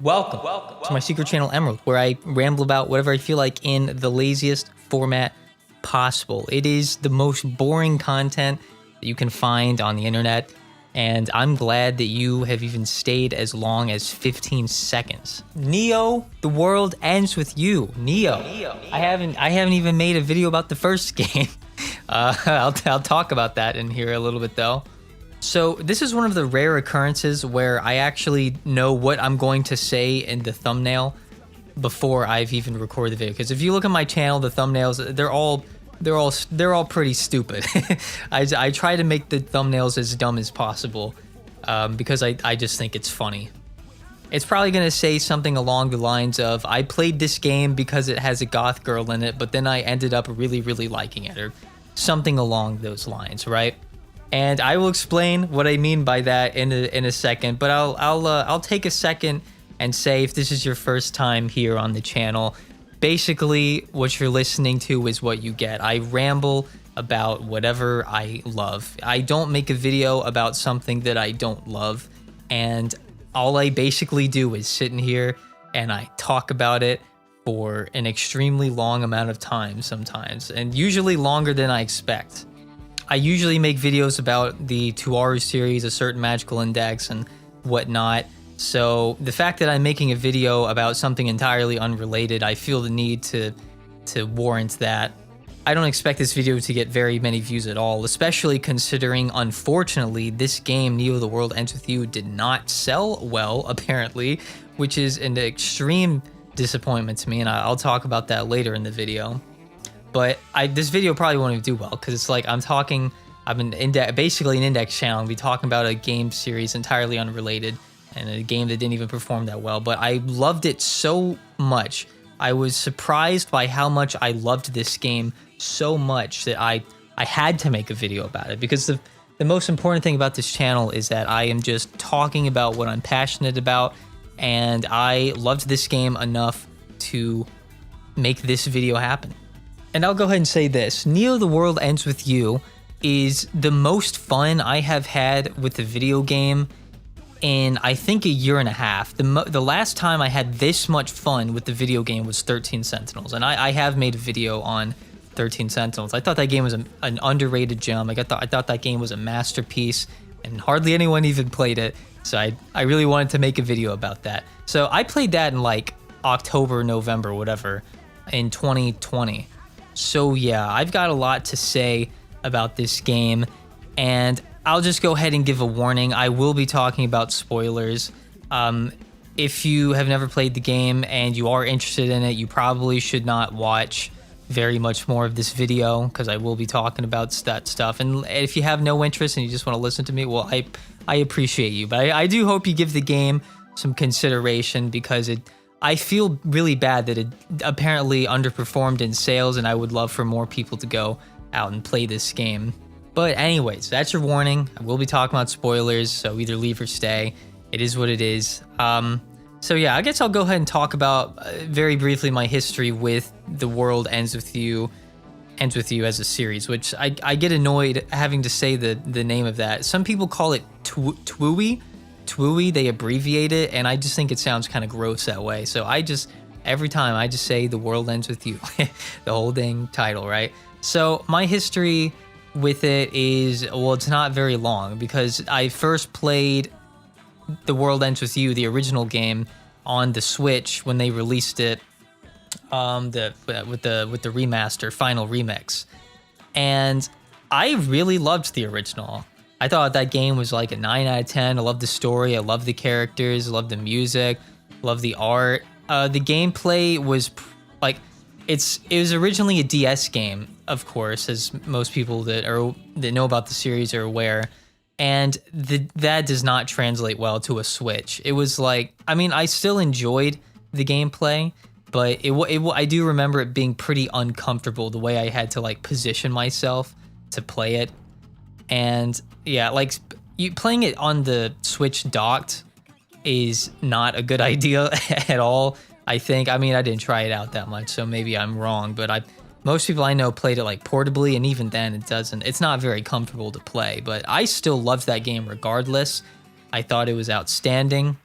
Welcome to my secret channel Emerald, where I ramble about whatever I feel like in the laziest format possible. It is the most boring content that you can find on the internet, and I'm glad that you have even stayed as long as 15 seconds. Neo, the world ends with you. Neo. I haven't even made a video about the first game. I'll talk about that in here a little bit though. So this is one of the rare occurrences where I actually know what I'm going to say in the thumbnail before I've even recorded the video. Because if you look at my channel, the thumbnails, they're all pretty stupid. I try to make the thumbnails as dumb as possible because I just think it's funny. It's probably going to say something along the lines of, I played this game because it has a goth girl in it, but then I ended up really liking it, or something along those lines, right? And I will explain what I mean by that in a second, but I'll take a second and say, if this is your first time here on the channel, basically what you're listening to is what you get. I ramble about whatever I love. I don't make a video about something that I don't love, and all I basically do is sit in here and I talk about it for an extremely long amount of time sometimes, and usually longer than I expect. I usually make videos about the Toaru series, a certain magical index and whatnot. So the fact that I'm making a video about something entirely unrelated, I feel the need to warrant that. I don't expect this video to get very many views at all, especially considering, unfortunately, this game, Neo the World Ends With You, did not sell well, apparently, which is an extreme disappointment to me, and I'll talk about that later in the video. But this video probably won't even do well, because it's like I'm basically an index channel, and be talking about a game series entirely unrelated, and a game that didn't even perform that well. But I loved it so much. I was surprised by how much I loved this game so much that I had to make a video about it, because the most important thing about this channel is that I am just talking about what I'm passionate about, and I loved this game enough to make this video happen. And I'll go ahead and say this, Neo the World Ends With You is the most fun I have had with a video game in, I think, a year and a half. The last time I had this much fun with the video game was 13 Sentinels, and I have made a video on 13 Sentinels. I thought that game was an underrated gem. I thought that game was a masterpiece, and hardly anyone even played it, so I really wanted to make a video about that. So I played that in like October, November, whatever, in 2020. So yeah, I've got a lot to say about this game, and I'll just go ahead and give a warning. I will be talking about spoilers. If you have never played the game and you are interested in it, you probably should not watch very much more of this video, because I will be talking about that stuff. And if you have no interest and you just want to listen to me, well, I appreciate you. But I do hope you give the game some consideration, because I feel really bad that it apparently underperformed in sales, and I would love for more people to go out and play this game. But anyways, that's your warning. I will be talking about spoilers, so either leave or stay. It is what it is. So yeah, I guess I'll go ahead and talk about very briefly my history with The World Ends With You as a series, which I get annoyed having to say the name of that. Some people call it TWEWY. TWEWY, they abbreviate it, and I just think it sounds kind of gross that way. So every time I just say The World Ends With You, the whole dang title, right? So my history with it is, well, it's not very long, because I first played The World Ends With You, the original game, on the Switch when they released it, with the remaster, final remix, and I really loved the original. I thought that game was like a 9 out of 10. I loved the story, I loved the characters, I loved the music, loved the art. The gameplay was like, it was originally a DS game, of course, as most people that know about the series are aware, and that does not translate well to a Switch. It was like, I mean, I still enjoyed the gameplay, but I do remember it being pretty uncomfortable, the way I had to like position myself to play it. And yeah, like playing it on the Switch docked is not a good idea at all, I think. I mean, I didn't try it out that much, so maybe I'm wrong, but most people I know played it like portably, and even then it's not very comfortable to play. But I still loved that game regardless. I thought it was outstanding.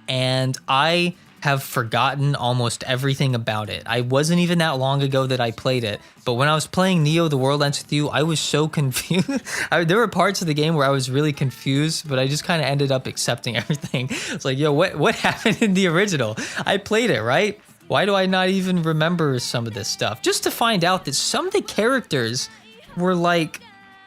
and I have forgotten almost everything about it. I wasn't even that long ago that I played it, but when I was playing Neo: The World Ends With You, I was so confused. There were parts of the game where I was really confused, but I just kind of ended up accepting everything. It's like, yo, what happened in the original? I played it, right? Why do I not even remember some of this stuff? Just to find out that some of the characters were like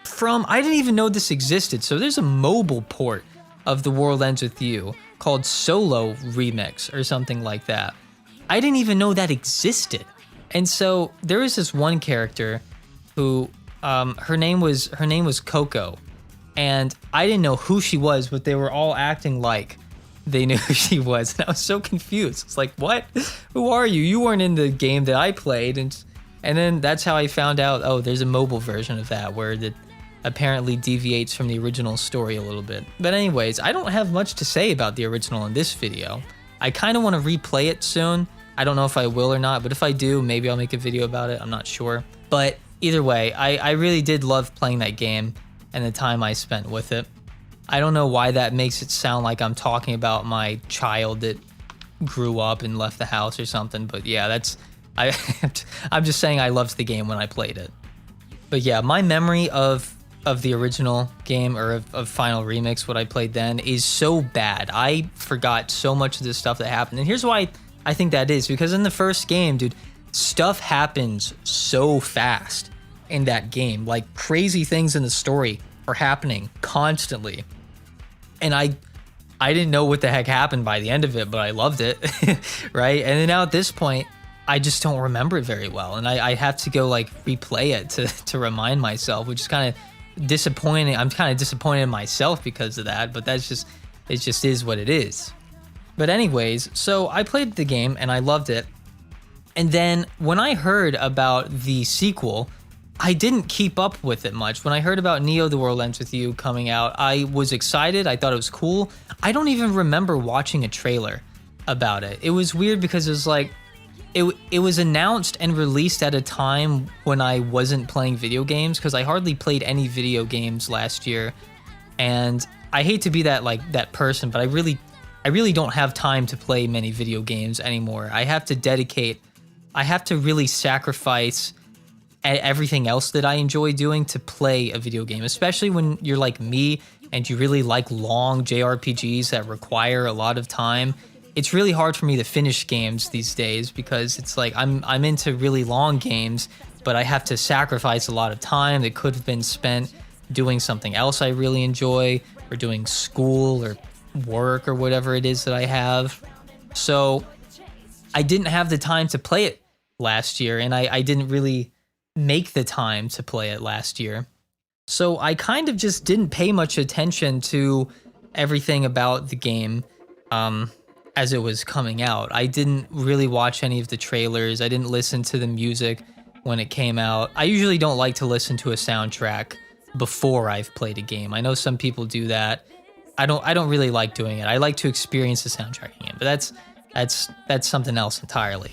from, I didn't even know this existed. So there's a mobile port of The World Ends With You called Solo Remix or something like that. I didn't even know that existed. And so there was this one character who her name was Coco, and I didn't know who she was, but they were all acting like they knew who she was, and I was so confused. It's like, what? Who are you? You weren't in the game that I played. And then that's how I found out, oh, there's a mobile version of that where it apparently deviates from the original story a little bit. But anyways, I don't have much to say about the original in this video. I kind of want to replay it soon. I don't know if I will or not, but if I do, maybe I'll make a video about it. I'm not sure. But either way, I really did love playing that game and the time I spent with it. I don't know why that makes it sound like I'm talking about my child that grew up and left the house or something, but yeah, I'm just saying I loved the game when I played it. But yeah, my memory of the original game, or of Final Remix, what I played then, is so bad. I forgot so much of the stuff that happened, and here's why I think that is, because in the first game, dude, stuff happens so fast in that game. Like, crazy things in the story are happening constantly. And I didn't know what the heck happened by the end of it, but I loved it, right? And then now at this point, I just don't remember it very well. And I have to go like replay it to remind myself, which is kind of disappointing. I'm kind of disappointed in myself because of that, but it just is what it is. But anyways, so I played the game and I loved it. And then when I heard about the sequel, I didn't keep up with it much. When I heard about Neo: The World Ends With You coming out, I was excited. I thought it was cool. I don't even remember watching a trailer about it. It was weird because it was like, it was announced and released at a time when I wasn't playing video games, because I hardly played any video games last year. And I hate to be that person, but I really don't have time to play many video games anymore. I have to really sacrifice everything else that I enjoy doing to play a video game, especially when you're like me and you really like long JRPGs that require a lot of time. It's really hard for me to finish games these days because it's like I'm into really long games, but I have to sacrifice a lot of time that could have been spent doing something else I really enjoy, or doing school or work or whatever it is that I have. So I didn't have the time to play it last year, and I didn't really make the time to play it last year. So I kind of just didn't pay much attention to everything about the game as it was coming out. I didn't really watch any of the trailers. I didn't listen to the music when it came out. I usually don't like to listen to a soundtrack before I've played a game. I know some people do that. I don't really like doing it. I like to experience the soundtrack again, but that's something else entirely.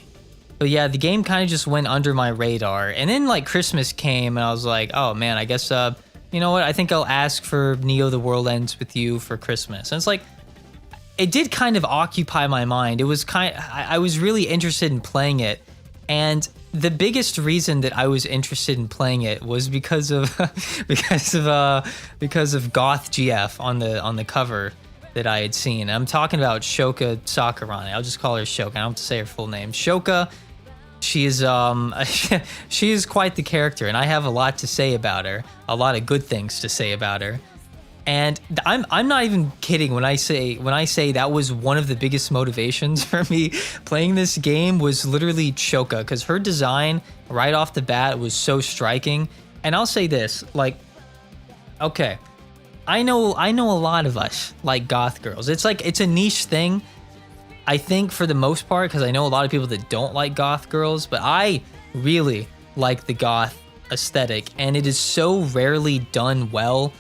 But yeah, the game kind of just went under my radar. And then like Christmas came and I was like, oh man, I guess, you know what? I think I'll ask for Neo: The World Ends With You for Christmas. And it's like, it did kind of occupy my mind. It was I was really interested in playing it. And the biggest reason that I was interested in playing it was because of because of Goth GF on the cover that I had seen. I'm talking about Shoka Sakurane. I'll just call her Shoka. I don't have to say her full name. Shoka, she is she is quite the character, and I have a lot to say about her. A lot of good things to say about her. And I'm not even kidding when I say that was one of the biggest motivations for me playing this game, was literally Shoka, because her design right off the bat was so striking. And I'll say this, like, okay, I know a lot of us like goth girls. It's like, it's a niche thing, I think, for the most part, because I know a lot of people that don't like goth girls, but I really like the goth aesthetic, and it is so rarely done well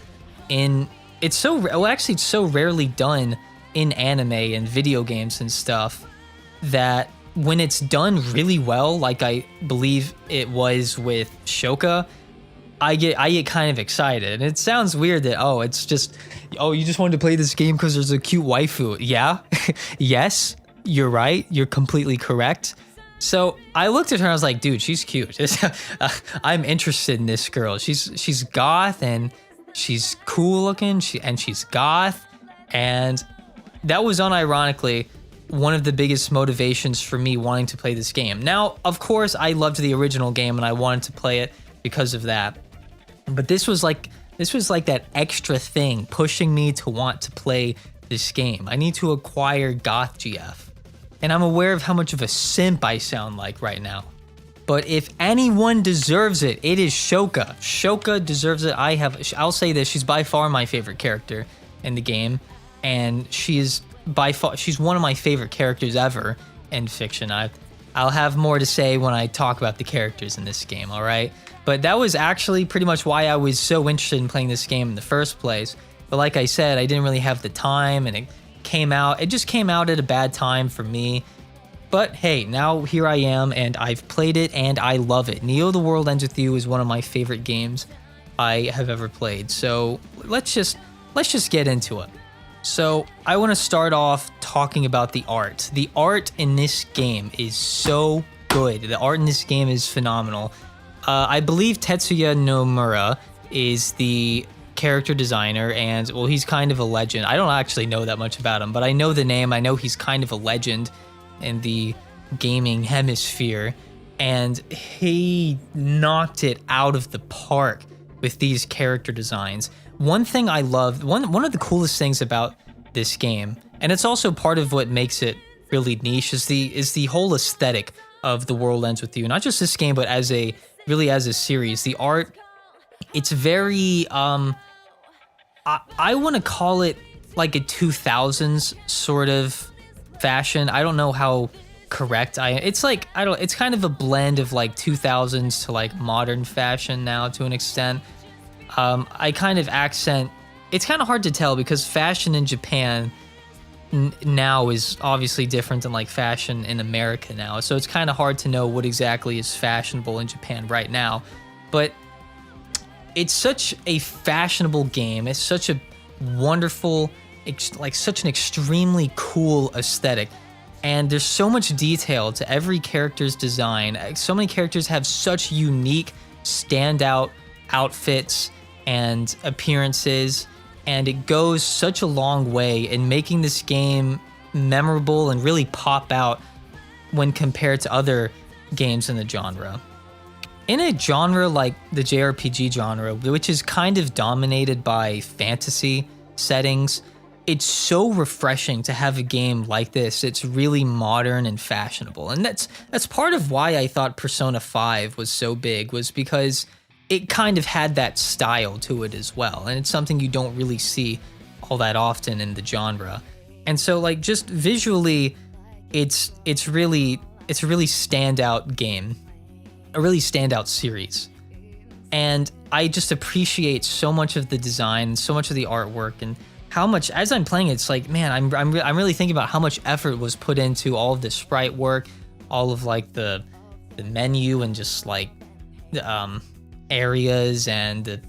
it's so rarely done in anime and video games and stuff, that when it's done really well, like I believe it was with Shoka, I get kind of excited. And it sounds weird that, oh, it's Oh, you just wanted to play this game because there's a cute waifu. Yeah, yes, you're right. You're completely correct. So I looked at her and I was like, dude, she's cute. I'm interested in this girl. She's goth and she's cool looking. She's goth. And that was unironically one of the biggest motivations for me wanting to play this game. Now, of course, I loved the original game and I wanted to play it because of that. But this was like that extra thing pushing me to want to play this game. I need to acquire Goth GF. And I'm aware of how much of a simp I sound like right now. But if anyone deserves it, it is Shoka. Shoka deserves it. I'll say this, she's by far my favorite character in the game. And she's one of my favorite characters ever in fiction. I'll have more to say when I talk about the characters in this game, all right? But that was actually pretty much why I was so interested in playing this game in the first place. But like I said, I didn't really have the time, and it just came out at a bad time for me. But hey, now here I am, and I've played it, and I love it. Neo: The World Ends With You is one of my favorite games I have ever played. So let's just get into it. So I want to start off talking about the art. The art in this game is so good. The art in this game is phenomenal. I believe Tetsuya Nomura is the character designer, and well, he's kind of a legend. I don't actually know that much about him, but I know the name. I know he's kind of a legend in the gaming hemisphere, and he knocked it out of the park with these character designs. One thing I love, one of the coolest things about this game, and it's also part of what makes it really niche, is the whole aesthetic of The World Ends With You. Not just this game, but as a series. The art, it's very I want to call it like a 2000s sort of fashion. I don't know how correct it's kind of a blend of like 2000s to like modern fashion now to an extent. I kind of accent, it's kind of hard to tell because fashion in Japan now is obviously different than like fashion in America now. So it's kind of hard to know what exactly is fashionable in Japan right now. But it's such a fashionable game. It's such a wonderful, such an extremely cool aesthetic. And there's so much detail to every character's design. So many characters have such unique, standout outfits and appearances. And it goes such a long way in making this game memorable and really pop out when compared to other games in the genre. In a genre like the JRPG genre, which is kind of dominated by fantasy settings, it's so refreshing to have a game like this. It's really modern and fashionable. And that's part of why I thought Persona 5 was so big, was because it kind of had that style to it as well. And it's something you don't really see all that often in the genre. And so like just visually, it's really a standout game. A really standout series. And I just appreciate so much of the design, so much of the artwork, and how much, as I'm playing it, it's like, man, I'm really thinking about how much effort was put into all of the sprite work, all of like the menu and just like areas, and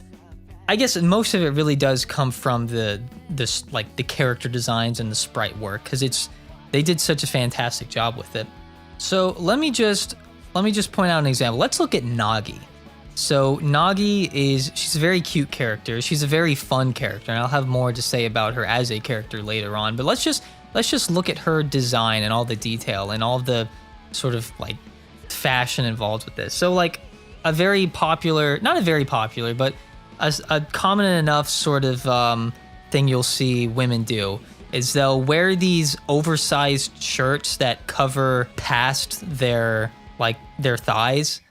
I guess most of it really does come from the character designs and the sprite work, because they did such a fantastic job with it. So let me just point out an example. Let's look at Nagi. So Nagi she's a very cute character. She's a very fun character, and I'll have more to say about her as a character later on. But let's just look at her design and all the detail and all the sort of like fashion involved with this. So like not a very popular, but a common enough sort of thing you'll see women do is they'll wear these oversized shirts that cover past their thighs,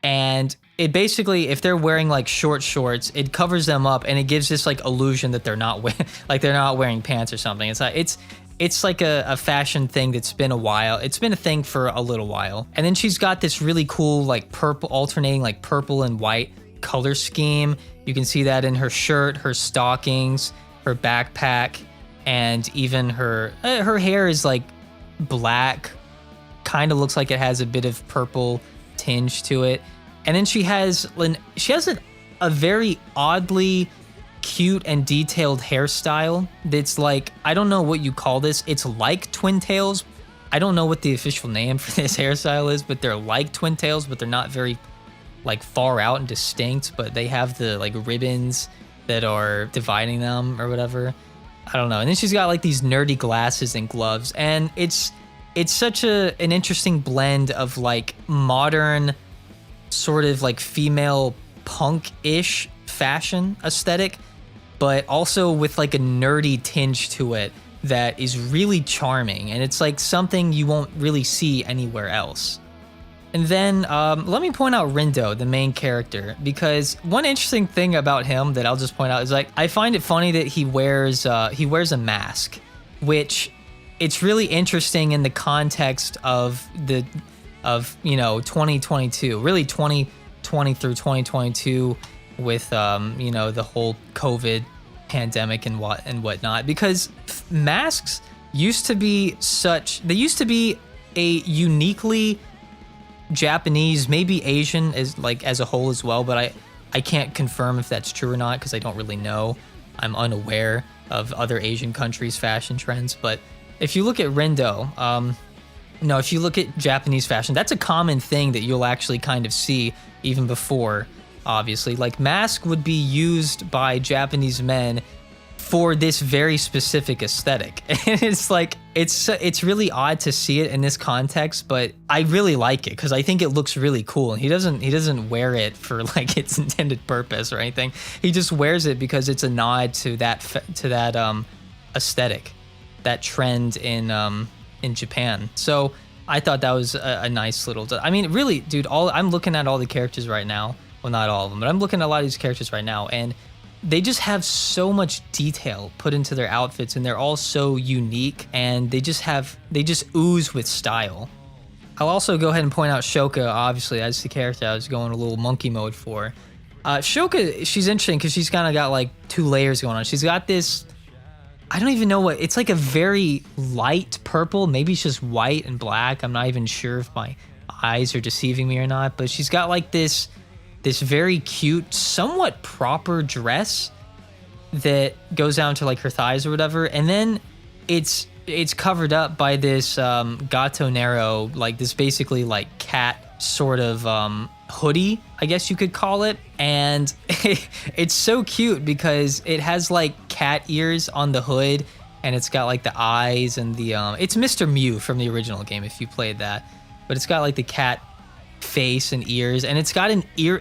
and it basically, if they're wearing like short shorts, it covers them up and it gives this like illusion that they're not wearing pants or something. It's like a fashion thing that's been a while. It's been a thing for a little while. And then she's got this really cool like alternating like purple and white color scheme. You can see that in her shirt, her stockings, her backpack, and even her hair is like black. Kind of looks like it has a bit of purple tinge to it. And then she has a very oddly cute and detailed hairstyle that's like, I don't know what you call this. It's like twin tails. I don't know what the official name for this hairstyle is, but they're like twin tails, but they're not very like far out and distinct, but they have the like ribbons that are dividing them or whatever. I don't know. And then she's got like these nerdy glasses and gloves, and it's such an interesting blend of like modern sort of like female punk-ish fashion aesthetic, but also with like a nerdy tinge to it that is really charming, and it's like something you won't really see anywhere else. And then let me point out Rindo, the main character, because one interesting thing about him that I'll just point out is like, I find it funny that he wears a mask, which it's really interesting in the context of 2022, really 2020 through 2022 with the whole COVID pandemic and whatnot, because masks used to be a uniquely Japanese, maybe Asian as a whole as well, but I can't confirm if that's true or not because I don't really know. I'm unaware of other Asian countries' fashion trends, but if you look at Rindo, if you look at Japanese fashion, that's a common thing that you'll actually kind of see even before, obviously. Like, mask would be used by Japanese men for this very specific aesthetic. And it's like, it's really odd to see it in this context, but I really like it because I think it looks really cool. And he doesn't wear it for like its intended purpose or anything. He just wears it because it's a nod to that aesthetic, that trend in Japan. So I thought that was a nice little. I mean, really, dude. I'm looking at all the characters right now. Well, not all of them, but I'm looking at a lot of these characters right now, and they just have so much detail put into their outfits, and they're all so unique, and they just ooze with style. I'll also go ahead and point out Shoka, obviously, as the character I was going a little monkey mode for. Shoka, she's interesting because she's kind of got like two layers going on. She's got this, I don't even know what, it's like a very light purple, maybe it's just white and black. I'm not even sure if my eyes are deceiving me or not, but she's got like this very cute, somewhat proper dress that goes down to like her thighs or whatever, and then it's covered up by this gato nero, like this basically like cat sort of hoodie, I guess you could call it, and it's so cute because it has like cat ears on the hood, and it's got like the eyes and the it's Mr. Mew from the original game if you played that, but it's got like the cat face and ears, and it's got an ear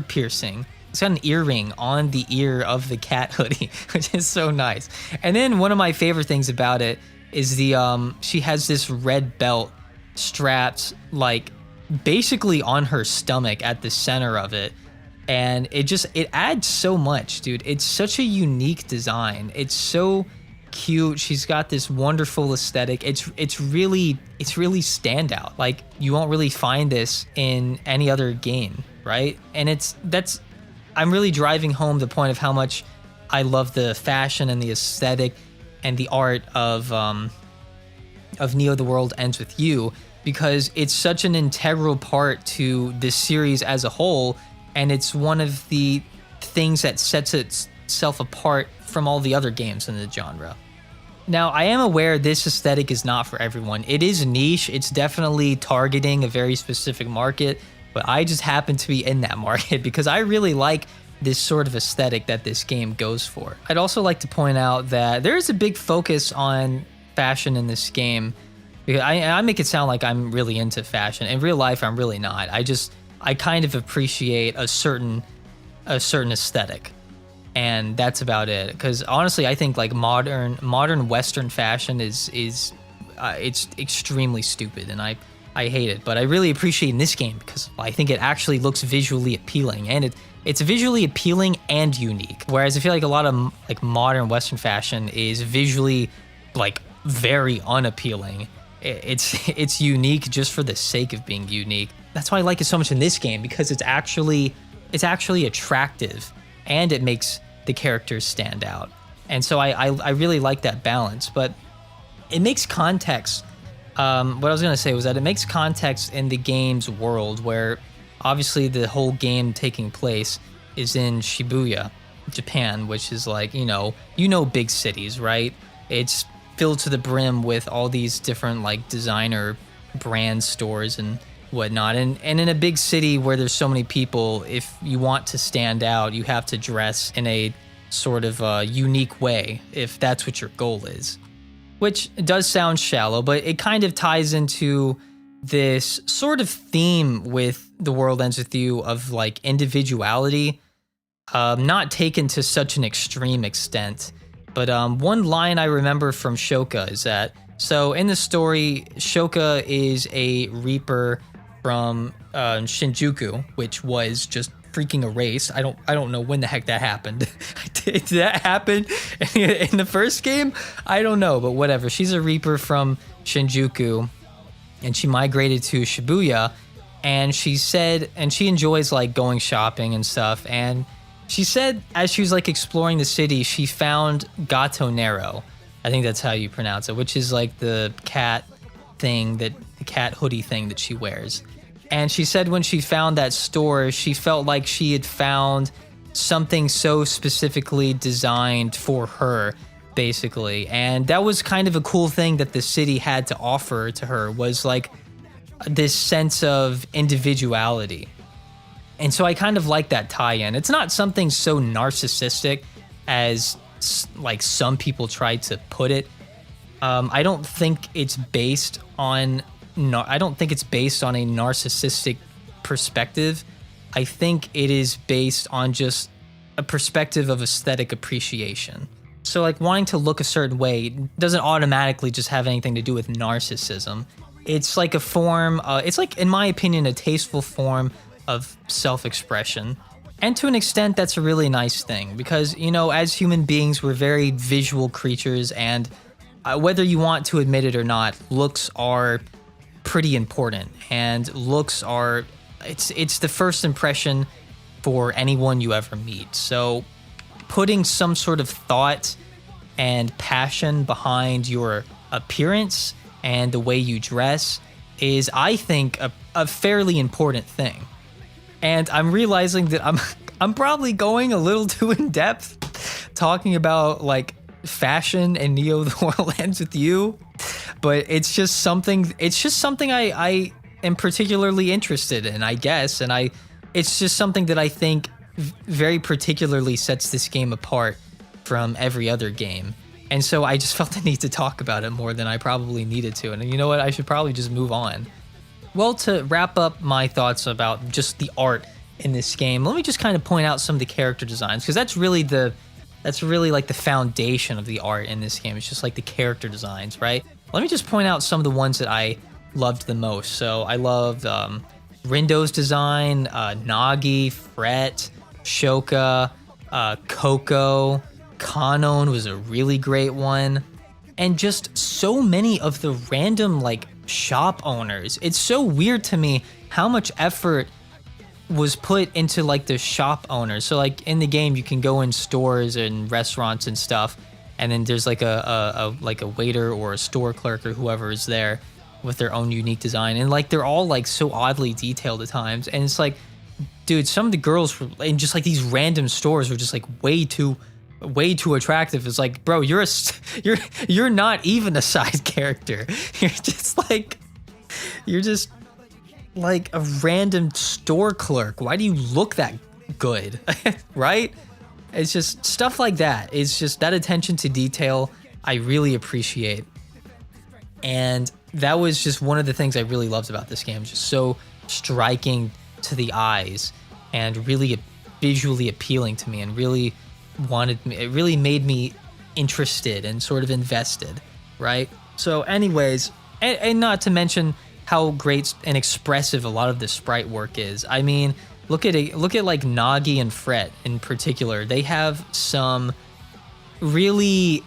piercing. It's got an earring on the ear of the cat hoodie, which is so nice. And then one of my favorite things about it is she has this red belt strapped like basically on her stomach at the center of it, and it adds so much, dude. It's such a unique design. It's so cute. She's got this wonderful aesthetic. It's really standout. Like, you won't really find this in any other game, right? And I'm really driving home the point of how much I love the fashion and the aesthetic and the art of Neo: The World Ends With You, because it's such an integral part to this series as a whole, and it's one of the things that sets itself apart from all the other games in the genre. Now, I am aware this aesthetic is not for everyone. It is niche. It's definitely targeting a very specific market, but I just happen to be in that market because I really like this sort of aesthetic that this game goes for. I'd also like to point out that there is a big focus on fashion in this game, because I make it sound like I'm really into fashion. In real life, I'm really not. I kind of appreciate a certain aesthetic. And that's about it. Because honestly, I think like modern Western fashion is it's extremely stupid, and I hate it. But I really appreciate in this game because I think it actually looks visually appealing, and it's visually appealing and unique. Whereas I feel like a lot of like modern Western fashion is visually like very unappealing. It's unique just for the sake of being unique. That's why I like it so much in this game, because it's actually attractive, and it makes the characters stand out. And so I really like that balance. But it makes context. What I was gonna say was that it makes context in the game's world, where obviously the whole game taking place is in Shibuya, Japan, which is like, big cities, right? It's filled to the brim with all these different like designer brand stores and whatnot. And in a big city where there's so many people, if you want to stand out, you have to dress in a sort of unique way if that's what your goal is. Which does sound shallow, but it kind of ties into this sort of theme with The World Ends With You of like individuality, not taken to such an extreme extent. But one line I remember from Shoka is that, so in the story, Shoka is a Reaper from Shinjuku, which was just freaking erased. I don't know when the heck that happened. Did that happen in the first game? I don't know, but whatever. She's a Reaper from Shinjuku, and she migrated to Shibuya, and she said, and she enjoys like going shopping and stuff, and she said as she was like exploring the city, she found Gato Nero. I think that's how you pronounce it, which is like the cat hoodie thing that she wears. And she said when she found that store, she felt like she had found something so specifically designed for her, basically. And that was kind of a cool thing that the city had to offer to her, was like this sense of individuality. And so I kind of like that tie-in. It's not something so narcissistic as like some people try to put it. I don't think it's based on a narcissistic perspective. I think it is based on just a perspective of aesthetic appreciation. So like wanting to look a certain way doesn't automatically just have anything to do with narcissism. It's like a form, it's like, in my opinion, a tasteful form of self-expression. And to an extent, that's a really nice thing because, as human beings, we're very visual creatures, and whether you want to admit it or not, looks are pretty important. And looks are, it's the first impression for anyone you ever meet. So putting some sort of thought and passion behind your appearance and the way you dress is, I think, a fairly important thing. And I'm realizing that I'm probably going a little too in depth talking about like fashion and Neo the World Ends With You, but it's just something I am particularly interested in, I guess, and it's just something that I think very particularly sets this game apart from every other game. And so I just felt the need to talk about it more than I probably needed to. And you know what? I should probably just move on. Well, to wrap up my thoughts about just the art in this game, let me just kind of point out some of the character designs, because that's really like the foundation of the art in this game. It's just like the character designs, right? Let me just point out some of the ones that I loved the most. So I loved Rindo's design, Nagi, Fret, Shoka, Coco, Kanon was a really great one, and just so many of the random like shop owners. It's so weird to me how much effort was put into like the shop owners. So like in the game, you can go in stores and restaurants and stuff, and then there's like a waiter or a store clerk or whoever is there with their own unique design, and like they're all like so oddly detailed at times. And it's like, dude, some of the girls in just like these random stores were just like way too attractive. It's like, bro, you're not even a side character. You're just like a random store clerk. Why do you look that good? Right? It's just stuff like that. It's just that attention to detail I really appreciate. And that was just one of the things I really loved about this game. Just so striking to the eyes and really visually appealing to me, and really it really made me interested and sort of invested, right? So anyways, and not to mention how great and expressive a lot of the sprite work is. I mean, look at like Nagi and Fret in particular. They have some really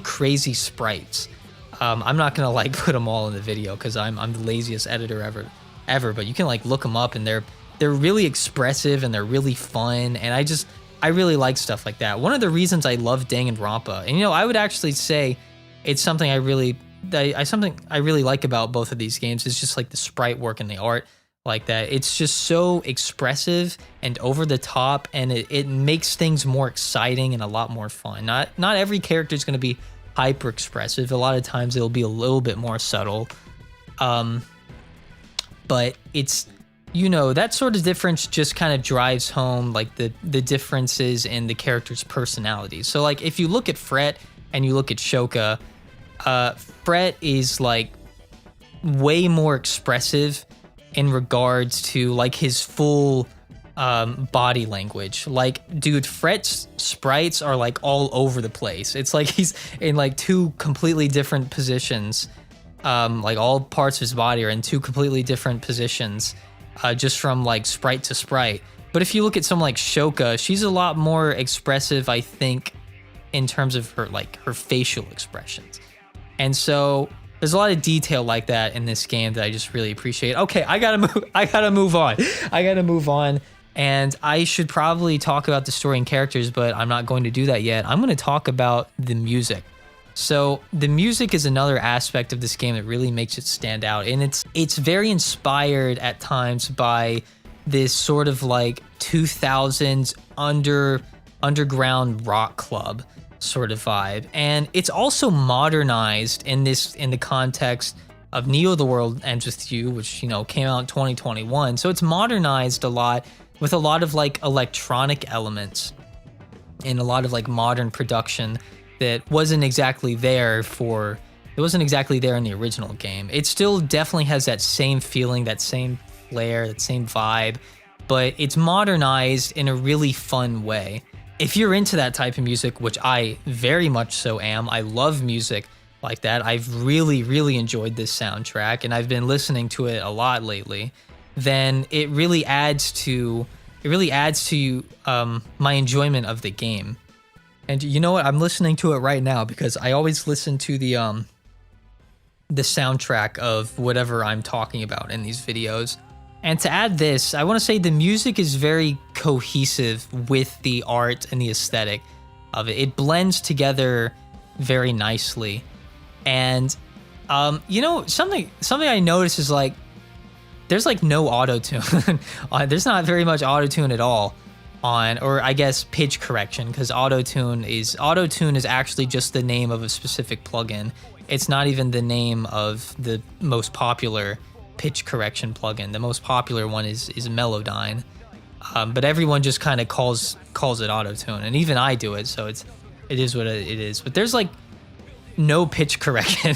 crazy sprites. I'm not gonna like put them all in the video because I'm the laziest editor ever, but you can like look them up, and they're really expressive and they're really fun, and I really like stuff like that. One of the reasons I love Danganronpa, and I would actually say it's something something I really like about both of these games, is just like the sprite work and the art. like that. It's just so expressive and over the top, and it makes things more exciting and a lot more fun. Not every character is going to be hyper expressive. A lot of times it'll be a little bit more subtle. But it's, that sort of difference just kind of drives home like the differences in the character's personalities. So like if you look at Fret and you look at Shoka, Fret is like way more expressive in regards to like his full body language. Like, dude, Fret's sprites are like all over the place. It's like he's in like two completely different positions. Like all parts of his body are in two completely different positions, just from like sprite to sprite. But if you look at someone like Shoka, she's a lot more expressive, I think, in terms of her facial expressions. And so there's a lot of detail like that in this game that I just really appreciate. Okay, I gotta move on. And I should probably talk about the story and characters, but I'm not going to do that yet. I'm going to talk about the music. So the music is another aspect of this game that really makes it stand out, and it's very inspired at times by this sort of like 2000s underground rock club sort of vibe, and it's also modernized in the context of Neo: The World Ends With You, which came out in 2021. So it's modernized a lot with a lot of like electronic elements and a lot of like modern production that wasn't exactly there in the original game. It still definitely has that same feeling, that same flair, that same vibe, but it's modernized in a really fun way. If you're into that type of music, which I very much so am, I love music like that. I've really, really enjoyed this soundtrack, and I've been listening to it a lot lately. Then it really adds to my enjoyment of the game. And you know what? I'm listening to it right now because I always listen to the soundtrack of whatever I'm talking about in these videos. And to add this, I want to say the music is very cohesive with the art and the aesthetic of it. It blends together very nicely. And something I noticed is like there's like no auto-tune. There's not very much auto-tune at all. Or I guess pitch correction, because auto-tune is actually just the name of a specific plugin. It's not even the name of the most popular pitch correction plugin. The most popular one is Melodyne, but everyone just kind of calls it auto-tune, and even I do it, so it is what it is. But there's like no pitch correction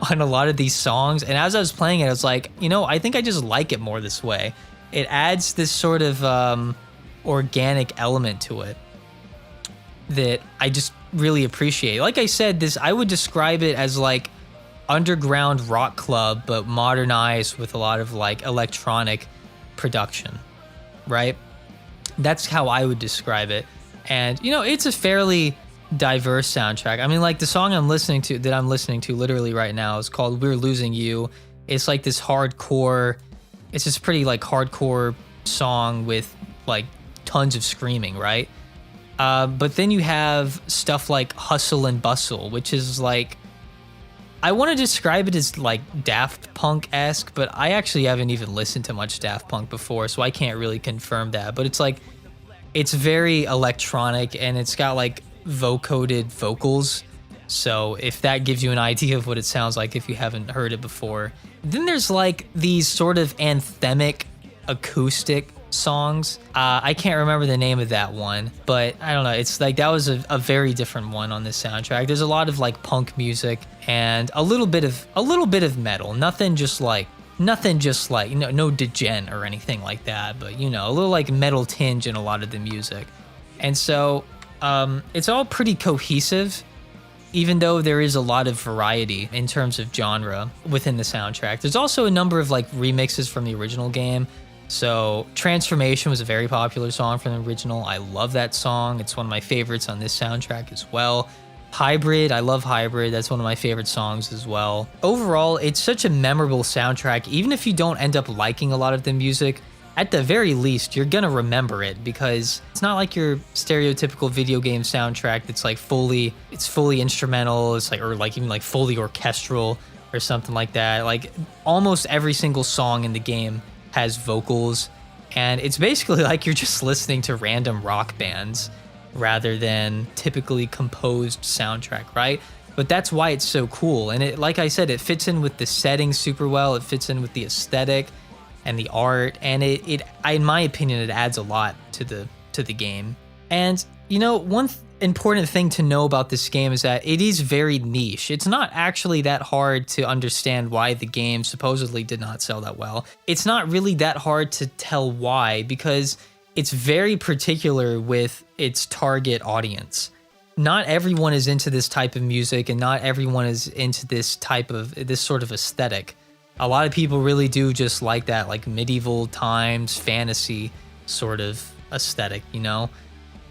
on a lot of these songs, and as I was playing it, I was like, I think I just like it more this way. It adds this sort of organic element to it that I just really appreciate. Like I said, I would describe it as like underground rock club, but modernized with a lot of like electronic production, right? That's how I would describe it. And it's a fairly diverse soundtrack. I mean, like the song I'm listening to literally right now is called We're Losing You. It's like this pretty like hardcore song with like tons of screaming, right? But then you have stuff like Hustle and Bustle, which is like, I want to describe it as like Daft Punk-esque, but I actually haven't even listened to much Daft Punk before, so I can't really confirm that. But it's very electronic, and it's got like vocoded vocals. So if that gives you an idea of what it sounds like if you haven't heard it before. Then there's like these sort of anthemic acoustic songs. I can't remember the name of that one, but I don't know. It's like that was a very different one on this soundtrack. There's a lot of like punk music and a little bit of metal. Nothing just like no degen or anything like that, but a little like metal tinge in a lot of the music. And so it's all pretty cohesive, even though there is a lot of variety in terms of genre within the soundtrack. There's also a number of like remixes from the original game. So Transformation was a very popular song from the original. I love that song. It's one of my favorites on this soundtrack as well. Hybrid, I love Hybrid. That's one of my favorite songs as well. Overall, it's such a memorable soundtrack. Even if you don't end up liking a lot of the music, at the very least, you're gonna remember it, because it's not like your stereotypical video game soundtrack that's like fully instrumental. It's like, or like even like fully orchestral or something like that. Like almost every single song in the game has vocals, and it's basically like you're just listening to random rock bands rather than typically composed soundtrack, right? But that's why it's so cool. And it, like I said, it fits in with the setting super well. It fits in with the aesthetic and the art, and in my opinion, it adds a lot to the game. And you know, one important thing to know about this game is that it is very niche. It's not actually that hard to understand why the game supposedly did not sell that well. It's not really that hard to tell why, because it's very particular with its target audience. Not everyone is into this type of music, and not everyone is into this sort of aesthetic. A lot of people really do just like that, like medieval times fantasy sort of aesthetic, you know?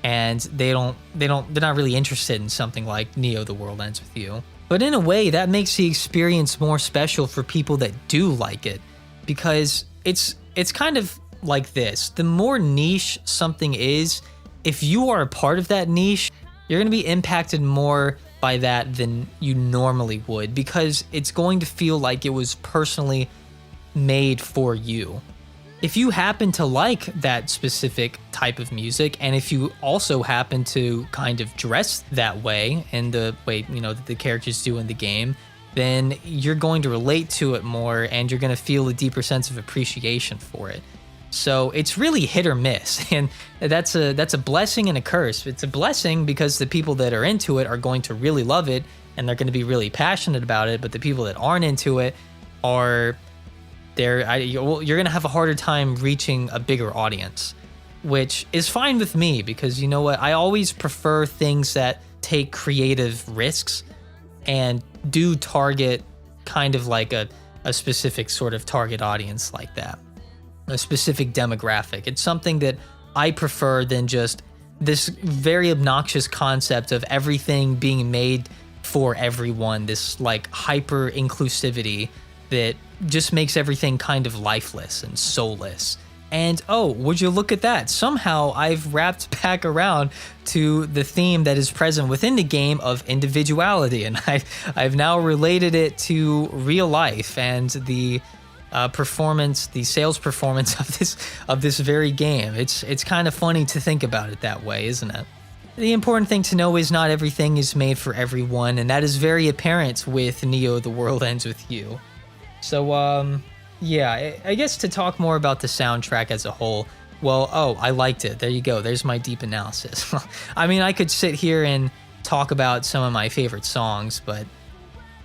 And they're not really interested in something like Neo: The World Ends With You. But in a way, that makes the experience more special for people that do like it, because it's kind of like this. The more niche something is, if you are a part of that niche, you're going to be impacted more by that than you normally would, because it's going to feel like it was personally made for you. If you happen to like that specific type of music, and if you also happen to kind of dress that way in the way, you know, that the characters do in the game, then you're going to relate to it more, and you're going to feel a deeper sense of appreciation for it. So it's really hit or miss, and that's a blessing and a curse. It's a blessing because the people that are into it are going to really love it, and they're going to be really passionate about it. But the people that aren't into it you're going to have a harder time reaching a bigger audience, which is fine with me, because you know what? I always prefer things that take creative risks and do target kind of like a specific sort of target audience like that. A specific demographic. It's something that I prefer than just this very obnoxious concept of everything being made for everyone, this like hyper inclusivity that just makes everything kind of lifeless and soulless. And oh, would you look at that? Somehow I've wrapped back around to the theme that is present within the game of individuality, and I've now related it to real life and the sales performance of this very game. It's kind of funny to think about it that way, isn't it? The important thing to know is not everything is made for everyone, and that is very apparent with Neo: The World Ends With You. So, yeah, I guess to talk more about the soundtrack as a whole, well, I liked it. There you go. There's my deep analysis. I mean, I could sit here and talk about some of my favorite songs, but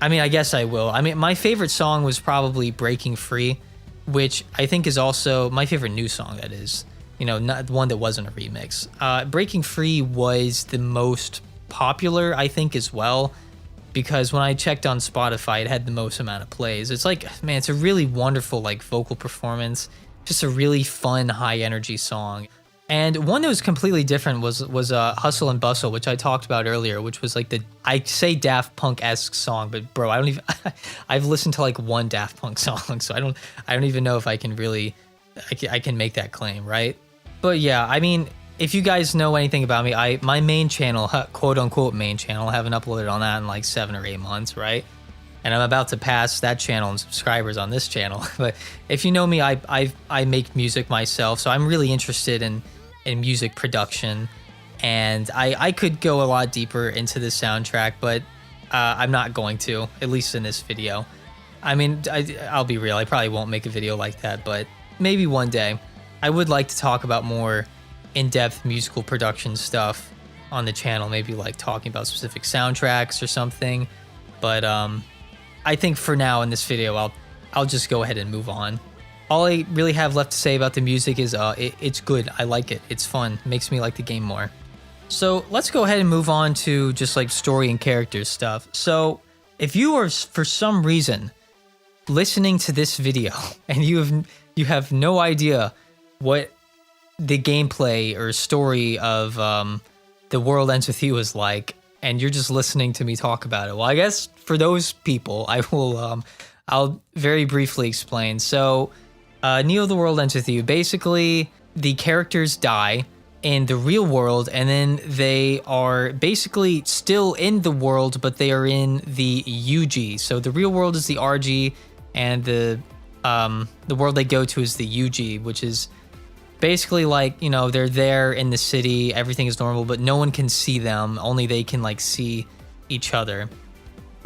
I mean, I guess I will. I mean, my favorite song was probably Breaking Free, which I think is also my favorite new song, that is. You know, not one that wasn't a remix. Breaking Free was the most popular, I think, as well, because when I checked on Spotify, it had the most amount of plays. It's like, man, it's a really wonderful, like, vocal performance. Just a really fun, high-energy song. And one that was completely different was Hustle and Bustle, which I talked about earlier, which was like I say Daft Punk-esque song, but bro, I don't even, I've listened to like one Daft Punk song, so I don't even know if I can really, I can make that claim, right? But yeah, I mean, if you guys know anything about me, my main channel, quote unquote main channel, I haven't uploaded on that in like 7 or 8 months, right? And I'm about to pass that channel in subscribers on this channel. But if you know me, I make music myself, so I'm really interested in music production, and I could go a lot deeper into the soundtrack, but I'm not going to, at least in this video. I mean, I'll be real, I probably won't make a video like that, but maybe one day. I would like to talk about more in-depth musical production stuff on the channel, maybe like talking about specific soundtracks or something, but I think for now in this video, I'll just go ahead and move on. All I really have left to say about the music is it's good. I like it. It's fun. It makes me like the game more. So let's go ahead and move on to just like story and characters stuff. So if you are for some reason listening to this video and you have no idea what the gameplay or story of The World Ends With You is like, and you're just listening to me talk about it, well, I guess for those people, I'll very briefly explain. So Neo: The World Ends With You. Basically, the characters die in the real world, and then they are basically still in the world, but they are in the UG. So the real world is the RG, and the The world they go to is the Yuji, which is basically like, you know, they're there in the city, everything is normal, but no one can see them. Only they can like see each other.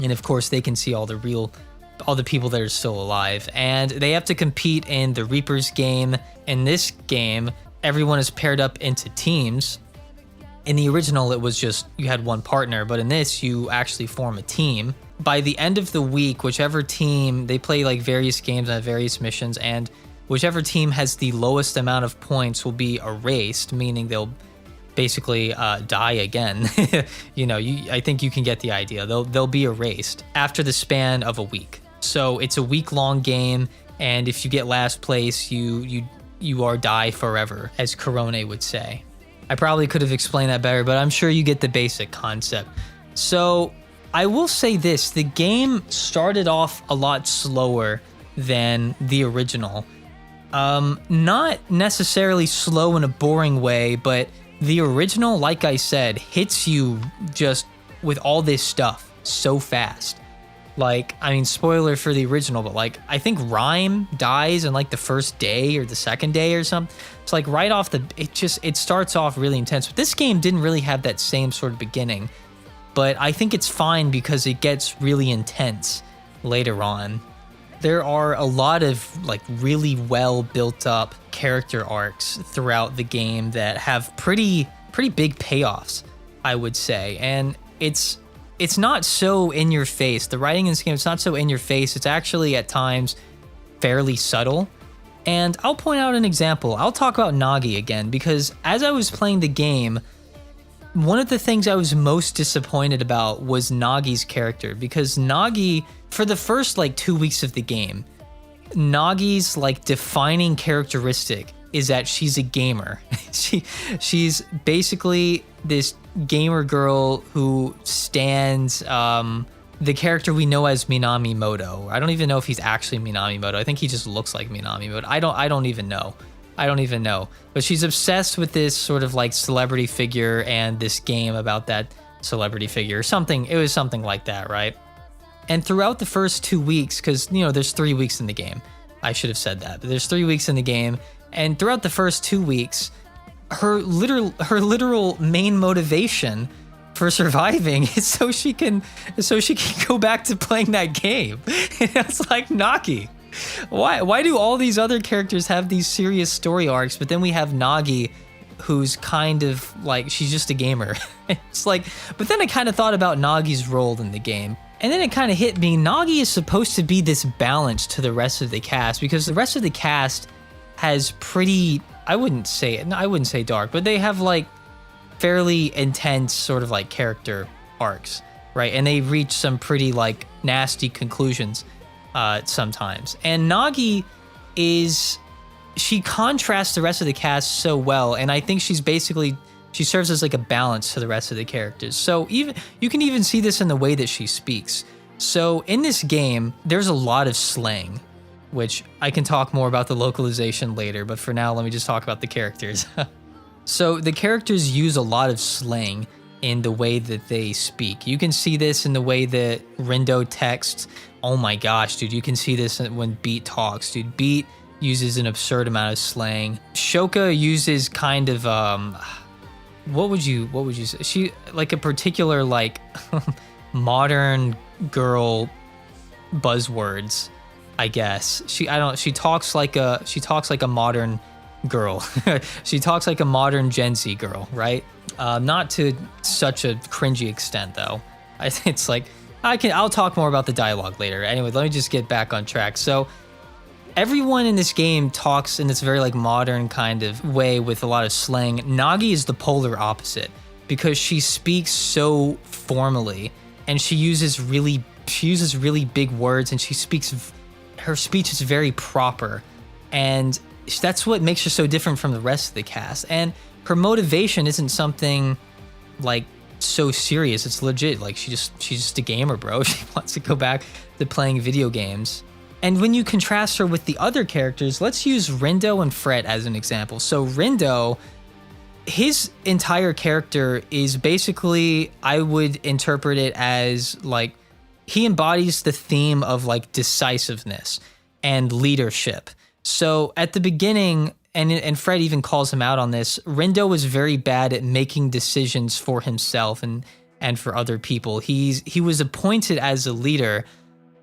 And of course they can see all the people that are still alive. And they have to compete in the Reaper's game. In this game, everyone is paired up into teams. In the original, it was just you had one partner, but in this, you actually form a team. By the end of the week, whichever team, they play like various games on various missions, and whichever team has the lowest amount of points will be erased, meaning they'll basically die again. You know, I think you can get the idea. They'll be erased after the span of a week. So it's a week-long game, and if you get last place, you are die forever, as Korone would say. I probably could have explained that better, but I'm sure you get the basic concept. So I will say this, the game started off a lot slower than the original. Not necessarily slow in a boring way, but the original, like I said, hits you just with all this stuff so fast. Like, I mean, spoiler for the original, but like, I think Rhyme dies in like the first day or the second day or something. It's like right off it starts off really intense. But this game didn't really have that same sort of beginning, but I think it's fine because it gets really intense later on. There are a lot of like really well built up character arcs throughout the game that have pretty big payoffs, I would say. And it's not so in your face. The writing in this game, it's not so in your face. It's actually at times fairly subtle. And I'll point out an example. I'll talk about Nagi again, because as I was playing the game, one of the things I was most disappointed about was Nagi's character, because Nagi, for the first like 2 weeks of the game, Nagi's like defining characteristic is that she's a gamer. She's basically this gamer girl who stands the character we know as Minamimoto. I don't even know if he's actually Minamimoto. I think he just looks like Minamimoto. I don't even know. But she's obsessed with this sort of like celebrity figure and this game about that celebrity figure or something. It was something like that, right? And throughout the first 2 weeks, because, you know, there's 3 weeks in the game. I should have said that, but there's 3 weeks in the game. And throughout the first 2 weeks, her literal main motivation for surviving is so she can go back to playing that game. It's like, Nagi, why do all these other characters have these serious story arcs, but then we have Nagi, who's kind of like, she's just a gamer. It's like, but then I kind of thought about Nagi's role in the game. And then it kind of hit me, Nagi is supposed to be this balance to the rest of the cast, because the rest of the cast has pretty, I wouldn't say dark, but they have like fairly intense sort of like character arcs, right? And they reach some pretty like nasty conclusions sometimes. And Nagi she contrasts the rest of the cast so well, and I think she serves as like a balance to the rest of the characters. So even you can even see this in the way that she speaks. So in this game, there's a lot of slang, which I can talk more about the localization later, but for now, let me just talk about the characters. So the characters use a lot of slang in the way that they speak. You can see this in the way that Rindo texts. Oh my gosh, dude, you can see this when Beat talks, dude. Beat uses an absurd amount of slang. Shoka uses kind of, what would you say? She, like a particular, like, modern girl buzzwords, I guess. She talks like a modern girl. She talks like a modern Gen Z girl, right? Not to such a cringy extent though. It's like, I'll talk more about the dialogue later. Anyway, let me just get back on track. So everyone in this game talks in this very like modern kind of way with a lot of slang. Nagi is the polar opposite, because she speaks so formally and she uses really big words, and her speech is very proper, and that's what makes her so different from the rest of the cast. And her motivation isn't something like so serious. It's legit. Like she's just a gamer, bro. She wants to go back to playing video games. And when you contrast her with the other characters, let's use Rindo and Fret as an example. So Rindo, his entire character is basically, I would interpret it as like, he embodies the theme of like decisiveness. and leadership. So at the beginning, and Fred even calls him out on this, Rindo was very bad at making decisions for himself and for other people. He was appointed as a leader,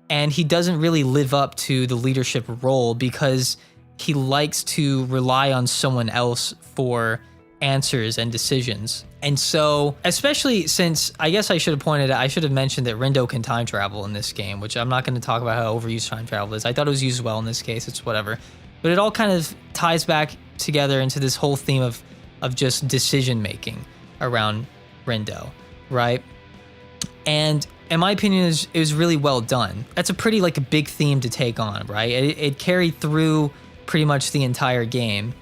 and he doesn't really live up to the leadership role because he likes to rely on someone else for answers and decisions. And so, especially since, I guess I should have mentioned that Rindo can time travel in this game, which I'm not going to talk about how overused time travel is. I thought it was used well in this case, it's whatever. But it all kind of ties back together into this whole theme of just decision making around Rindo, right? And in my opinion, it was really well done. That's a pretty like a big theme to take on, right? It carried through pretty much the entire game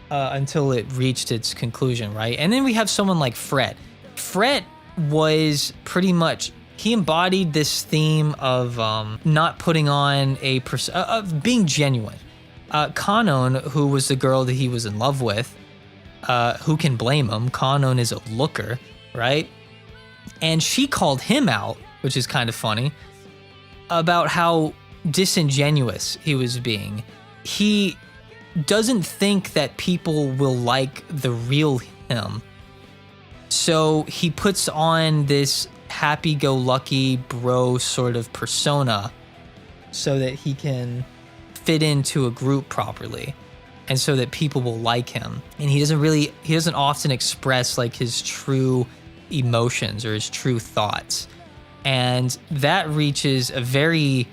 until it reached its conclusion, right? And then we have someone like Fred. Fred was pretty much, he embodied this theme of not putting on of being genuine. Kanon, who was the girl that he was in love with, who can blame him? Kanon is a looker, right? And she called him out, which is kind of funny, about how disingenuous he was being. He doesn't think that people will like the real him. So he puts on this happy-go-lucky bro sort of persona so that he can fit into a group properly and so that people will like him. And he doesn't often express like his true emotions or his true thoughts. And that reaches a very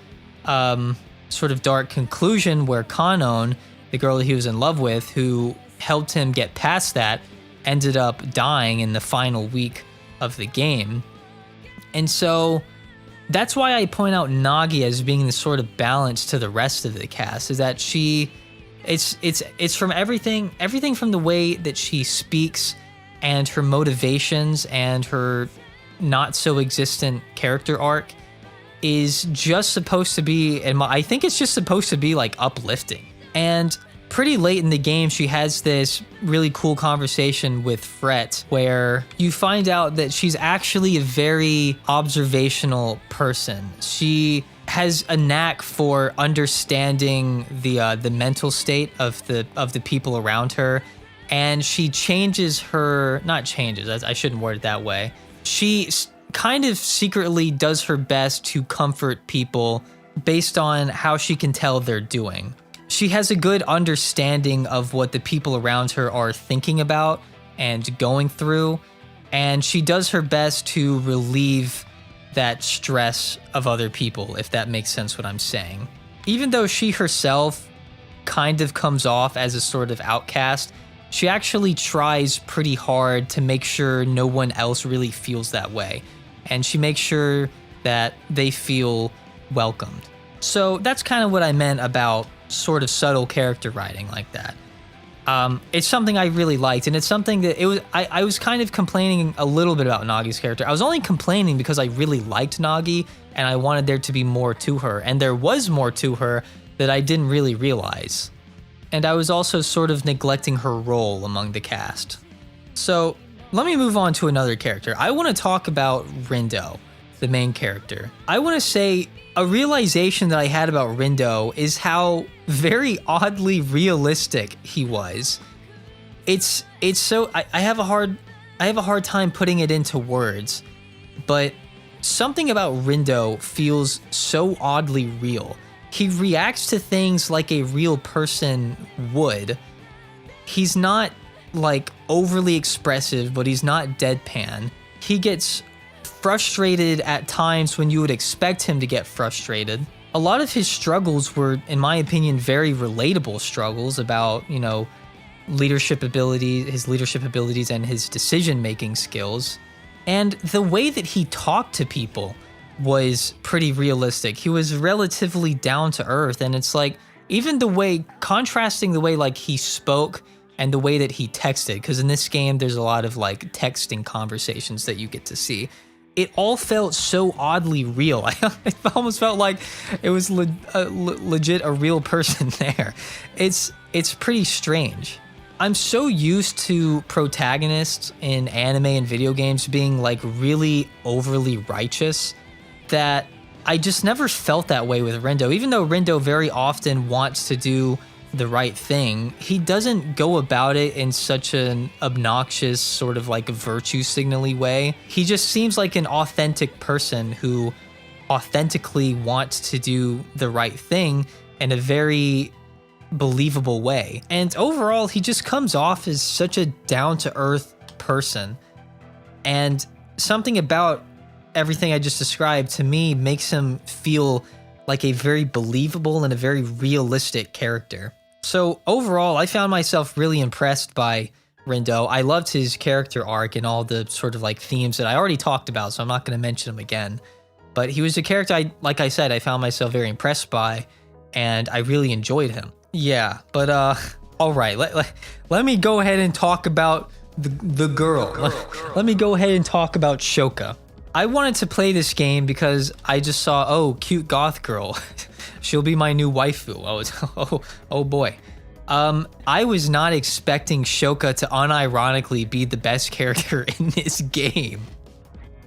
sort of dark conclusion where Kanon, the girl that he was in love with, who helped him get past that, ended up dying in the final week of the game. And so that's why I point out Nagi as being the sort of balance to the rest of the cast, is that it's from everything from the way that she speaks and her motivations and her not so existent character arc is just supposed to be, and I think it's just supposed to be like uplifting. And pretty late in the game, she has this really cool conversation with Fret where you find out that she's actually a very observational person. She has a knack for understanding the mental state of the people around her, and she I shouldn't word it that way. She kind of secretly does her best to comfort people based on how she can tell they're doing. She has a good understanding of what the people around her are thinking about and going through, and she does her best to relieve that stress of other people, if that makes sense what I'm saying. Even though she herself kind of comes off as a sort of outcast, she actually tries pretty hard to make sure no one else really feels that way, and she makes sure that they feel welcomed. So that's kind of what I meant about sort of subtle character writing like that. It's something I really liked, and it's something that I was kind of complaining a little bit about Nagi's character. I was only complaining because I really liked Nagi and I wanted there to be more to her, and there was more to her that I didn't really realize. And I was also sort of neglecting her role among the cast. So let me move on to another character. I want to talk about Rindo, the main character. I want to say a realization that I had about Rindo is how very oddly realistic he was. It's so I have a hard time putting it into words, but something about Rindo feels so oddly real. He reacts to things like a real person would. He's not like overly expressive, but he's not deadpan. He gets frustrated at times when you would expect him to get frustrated. A lot of his struggles were, in my opinion, very relatable struggles about, his leadership abilities and his decision-making skills. And the way that he talked to people was pretty realistic. He was relatively down to earth, and it's like, even contrasting the way like he spoke and the way that he texted, because in this game there's a lot of like texting conversations that you get to see. It all felt so oddly real. I almost felt like it was legit a real person there. It's pretty strange. I'm so used to protagonists in anime and video games being like really overly righteous that I just never felt that way with Rindo. Even though Rindo very often wants to do the right thing, he doesn't go about it in such an obnoxious sort of like virtue signally way. He just seems like an authentic person who authentically wants to do the right thing in a very believable way. And overall, he just comes off as such a down-to-earth person. And something about everything I just described to me makes him feel like a very believable and a very realistic character. So overall, I found myself really impressed by Rindo. I loved his character arc and all the sort of like themes that I already talked about, so I'm not going to mention him again. But he was a character, like I said, I found myself very impressed by, and I really enjoyed him. Yeah, but all right, let me go ahead and talk about the girl. Let me go ahead and talk about Shoka. I wanted to play this game because I just saw, oh, cute goth girl. She'll be my new waifu. Oh boy. I was not expecting Shoka to unironically be the best character in this game.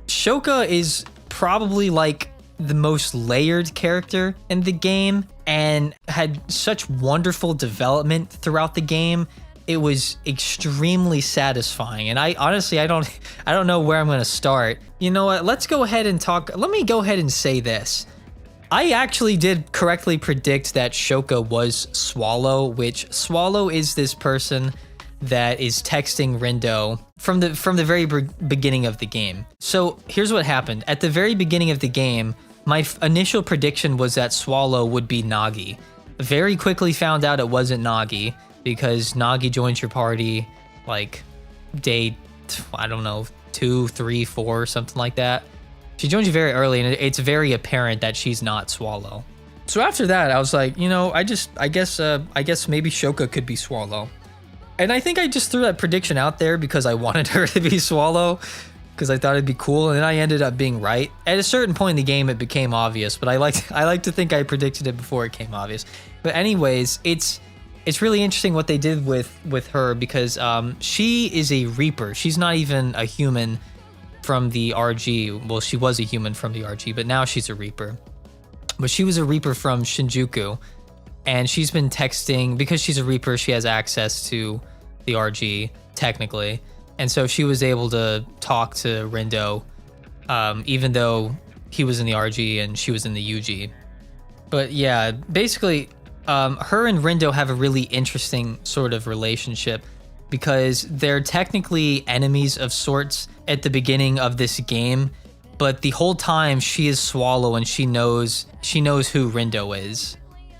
Shoka is probably like the most layered character in the game and had such wonderful development throughout the game. It was extremely satisfying, and I honestly I don't know where I'm going to start. You know what? Let me go ahead and say this. I actually did correctly predict that Shoka was Swallow, which Swallow is this person that is texting Rindo from the very beginning of the game. So here's what happened. At the very beginning of the game, my initial prediction was that Swallow would be Nagi. Very quickly found out it wasn't Nagi, because Nagi joins your party like day, I don't know, 2, 3, 4, something like that. She joins you very early, and it's very apparent that she's not Swallow. So after that, I was like, you know, I guess maybe Shoka could be Swallow. And I think I just threw that prediction out there because I wanted her to be Swallow, because I thought it'd be cool, and then I ended up being right. At a certain point in the game, it became obvious, but I like to think I predicted it before it became obvious. But anyways, it's really interesting what they did with her, because she is a Reaper. She's not even a human from the RG. Well, she was a human from the RG, but now she's a Reaper. But she was a Reaper from Shinjuku, and she's been texting, because she's a Reaper, she has access to the RG, technically. And so she was able to talk to Rindo, even though he was in the RG and she was in the UG. But yeah, basically, her and Rindo have a really interesting sort of relationship, because they're technically enemies of sorts at the beginning of this game, but the whole time she is Swallow and she knows who Rindo is.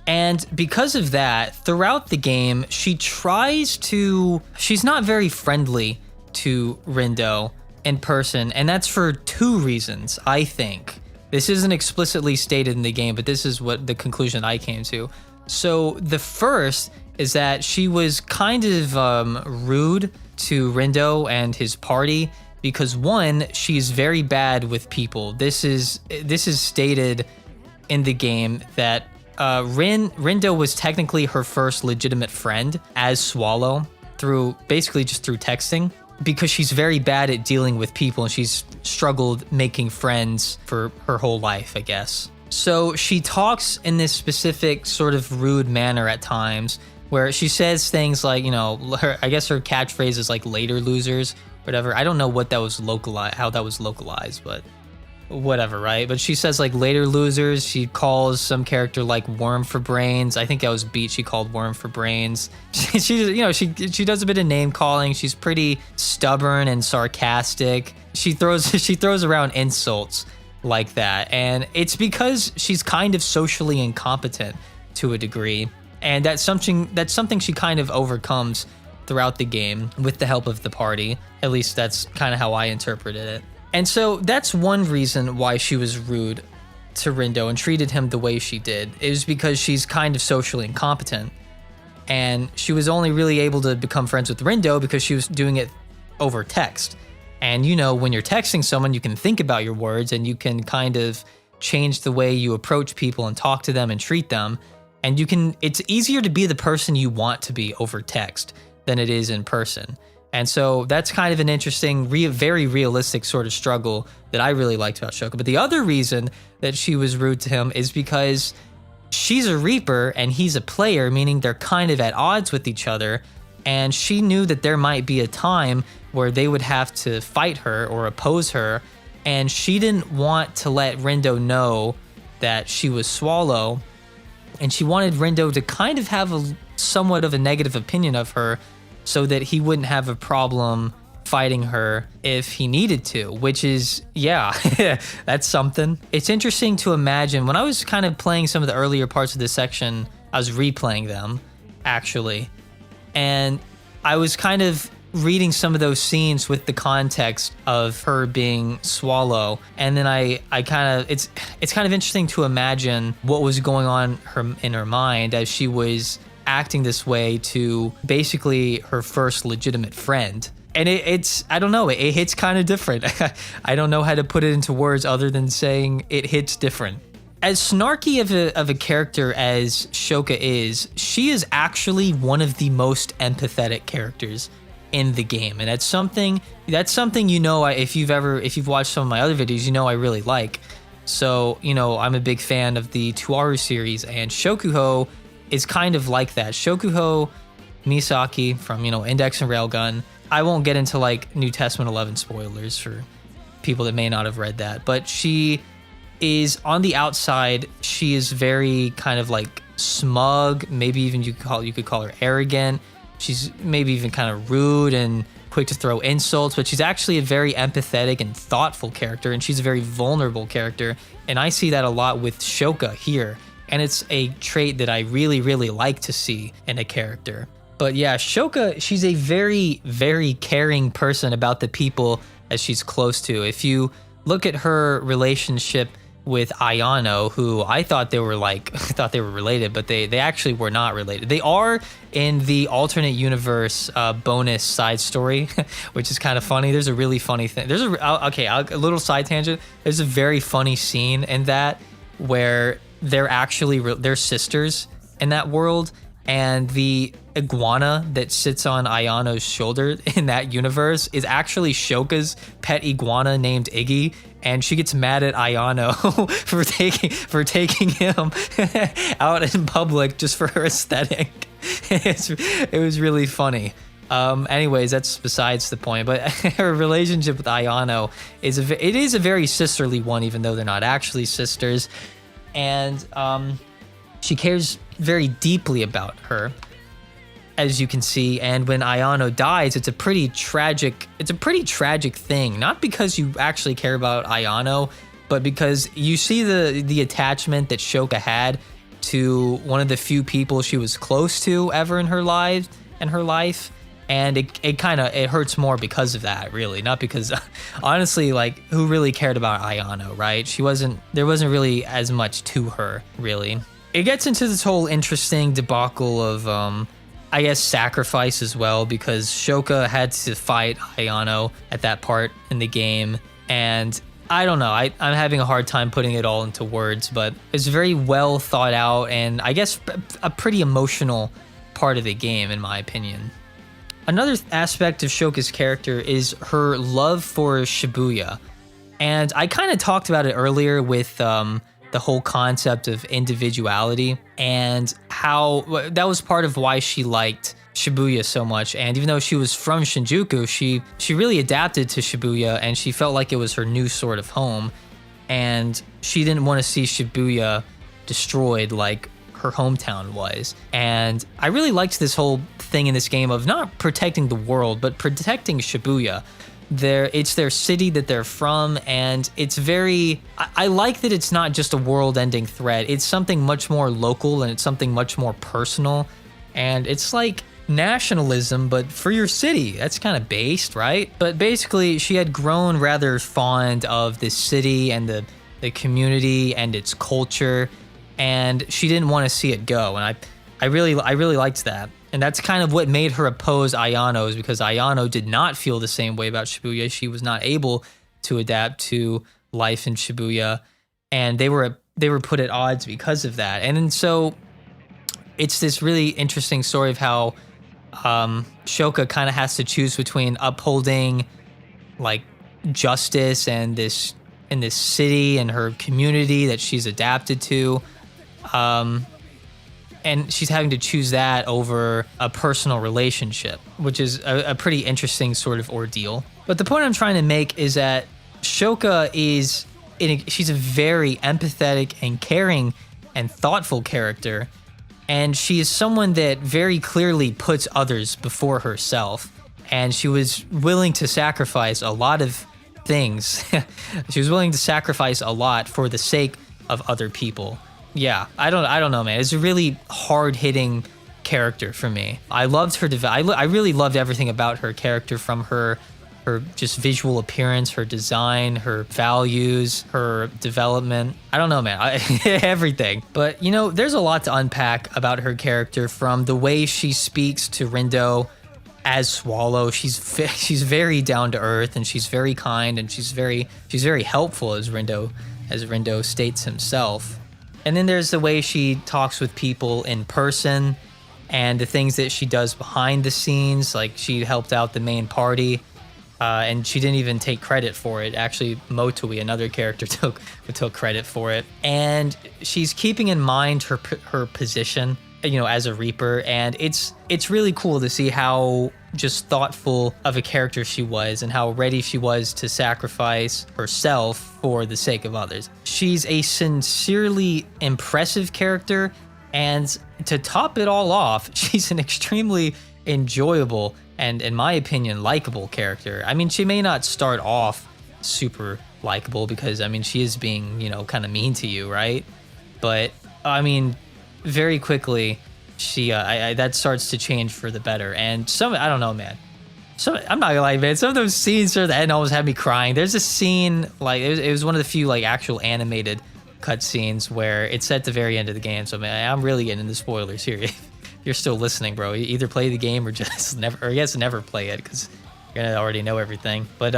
And because of that, throughout the game, she's not very friendly to Rindo in person, and that's for 2 reasons, I think. This isn't explicitly stated in the game, but this is what the conclusion I came to. So the first is that she was kind of rude to Rindo and his party, because one, she's very bad with people. This is stated in the game that Rindo was technically her first legitimate friend as Swallow, basically just through texting, because she's very bad at dealing with people and she's struggled making friends for her whole life, I guess. So she talks in this specific sort of rude manner at times, where she says things like, you know, I guess her catchphrase is like "later losers," whatever. I don't know how that was localized, but whatever, right? But she says like "later losers." She calls some character like "worm for brains." I think that was Beat. She called "worm for brains." She does a bit of name calling. She's pretty stubborn and sarcastic. She throws around insults like that, and it's because she's kind of socially incompetent to a degree, and that's something she kind of overcomes throughout the game with the help of the party. At least that's kind of how I interpreted it. And so that's one reason why she was rude to Rindo and treated him the way she did. It was because she's kind of socially incompetent, and she was only really able to become friends with Rindo because she was doing it over text. And you know, when you're texting someone, you can think about your words and you can kind of change the way you approach people and talk to them and treat them. And it's easier to be the person you want to be over text than it is in person. And so that's kind of an interesting, very realistic sort of struggle that I really liked about Shoka. But the other reason that she was rude to him is because she's a Reaper and he's a player, meaning they're kind of at odds with each other. And she knew that there might be a time where they would have to fight her or oppose her. And she didn't want to let Rindo know that she was Swallow. And she wanted Rindo to kind of have somewhat of a negative opinion of her so that he wouldn't have a problem fighting her if he needed to, which is, yeah, that's something. It's interesting to imagine. When I was kind of playing some of the earlier parts of this section, I was replaying them, actually. And I was kind of reading some of those scenes with the context of her being Swallow. And then I kind of, it's kind of interesting to imagine what was going on in her mind as she was acting this way to basically her first legitimate friend. And it's, I don't know, it hits kind of different. I don't know how to put it into words other than saying it hits different. As snarky of a character as Shoka is, she is actually one of the most empathetic characters in the game. And that's something you know, if you've watched some of my other videos, you know I really like. So, you know, I'm a big fan of the Toaru series, and Shokuho is kind of like that. Shokuho Misaki from, you know, Index and Railgun. I won't get into like New Testament 11 spoilers for people that may not have read that, but she is on the outside. She is very kind of like smug. Maybe even you could call her arrogant. She's maybe even kind of rude and quick to throw insults, but she's actually a very empathetic and thoughtful character, and she's a very vulnerable character. And I see that a lot with Shoka here. And it's a trait that I really, really like to see in a character. But yeah, Shoka, she's a very, very caring person about the people that she's close to. If you look at her relationship with Ayano, who I thought they were related, but they actually were not related. They are in the alternate universe bonus side story, which is kind of funny. There's a really funny thing. A little side tangent. There's a very funny scene in that where they're sisters in that world, and the iguana that sits on Ayano's shoulder in that universe is actually Shoka's pet iguana named Iggy, and she gets mad at Ayano for taking him out in public just for her aesthetic. It was really funny. Anyways, that's besides the point. But her relationship with Ayano is a very sisterly one, even though they're not actually sisters. And she cares very deeply about her, as you can see. And when Ayano dies, it's a pretty tragic thing. Not because you actually care about Ayano, but because you see the attachment that Shoka had to one of the few people she was close to ever in her life. And it hurts more because of that, really. Not because, honestly, like, who really cared about Ayano, right? There wasn't really as much to her, really. It gets into this whole interesting debacle of, I guess, sacrifice as well, because Shoka had to fight Ayano at that part in the game. And I don't know, I'm having a hard time putting it all into words, but it's very well thought out, and I guess a pretty emotional part of the game, in my opinion. Another aspect of Shoka's character is her love for Shibuya. And I kind of talked about it earlier with the whole concept of individuality, and how that was part of why she liked Shibuya so much. And even though she was from Shinjuku, she really adapted to Shibuya, and she felt like it was her new sort of home. And she didn't want to see Shibuya destroyed like her hometown was. And I really liked this whole thing in this game of not protecting the world, but protecting Shibuya. It's their city that they're from, and it's very, I like that it's not just a world-ending threat. It's something much more local, and it's something much more personal. And it's like nationalism, but for your city. That's kind of based, right? But basically, she had grown rather fond of this city and the community and its culture, and she didn't want to see it go. And I really liked that. And that's kind of what made her oppose Ayano, is because Ayano did not feel the same way about Shibuya. She was not able to adapt to life in Shibuya, and they were put at odds because of that. And so it's this really interesting story of how Shoka kind of has to choose between upholding like justice and this in this city and her community that she's adapted to. And she's having to choose that over a personal relationship, which is a pretty interesting sort of ordeal. But the point I'm trying to make is that Shoka she's a very empathetic and caring and thoughtful character. And she is someone that very clearly puts others before herself. And she was willing to sacrifice a lot of things. She was willing to sacrifice a lot for the sake of other people. Yeah, I don't know, man. It's a really hard-hitting character for me. I loved her. I really loved everything about her character, from her just visual appearance, her design, her values, her development. I don't know, man. Everything. But, you know, there's a lot to unpack about her character, from the way she speaks to Rindo as Swallow. She's very down to earth, and she's very kind, and she's very helpful, as Rindo states himself. And then there's the way she talks with people in person, and the things that she does behind the scenes. Like, she helped out the main party, and she didn't even take credit for it. Actually, TWEWY, another character, took credit for it. And she's keeping in mind her position, you know, as a Reaper. And it's really cool to see how just thoughtful of a character she was, and how ready she was to sacrifice herself for the sake of others. She's a sincerely impressive character, and to top it all off, she's an extremely enjoyable and, in my opinion, likable character. I mean, she may not start off super likable, because, I mean, she is being, you know, kind of mean to you, right? But, I mean, very quickly, that starts to change for the better. And I don't know, man. I'm not gonna lie, man. Some of those scenes at the end almost had me crying. There's a scene, like, it was one of the few, like, actual animated cutscenes where it's at the very end of the game. So, man, I'm really getting into spoilers here. If you're still listening, bro, you either play the game or just never play it, because you're gonna already know everything. But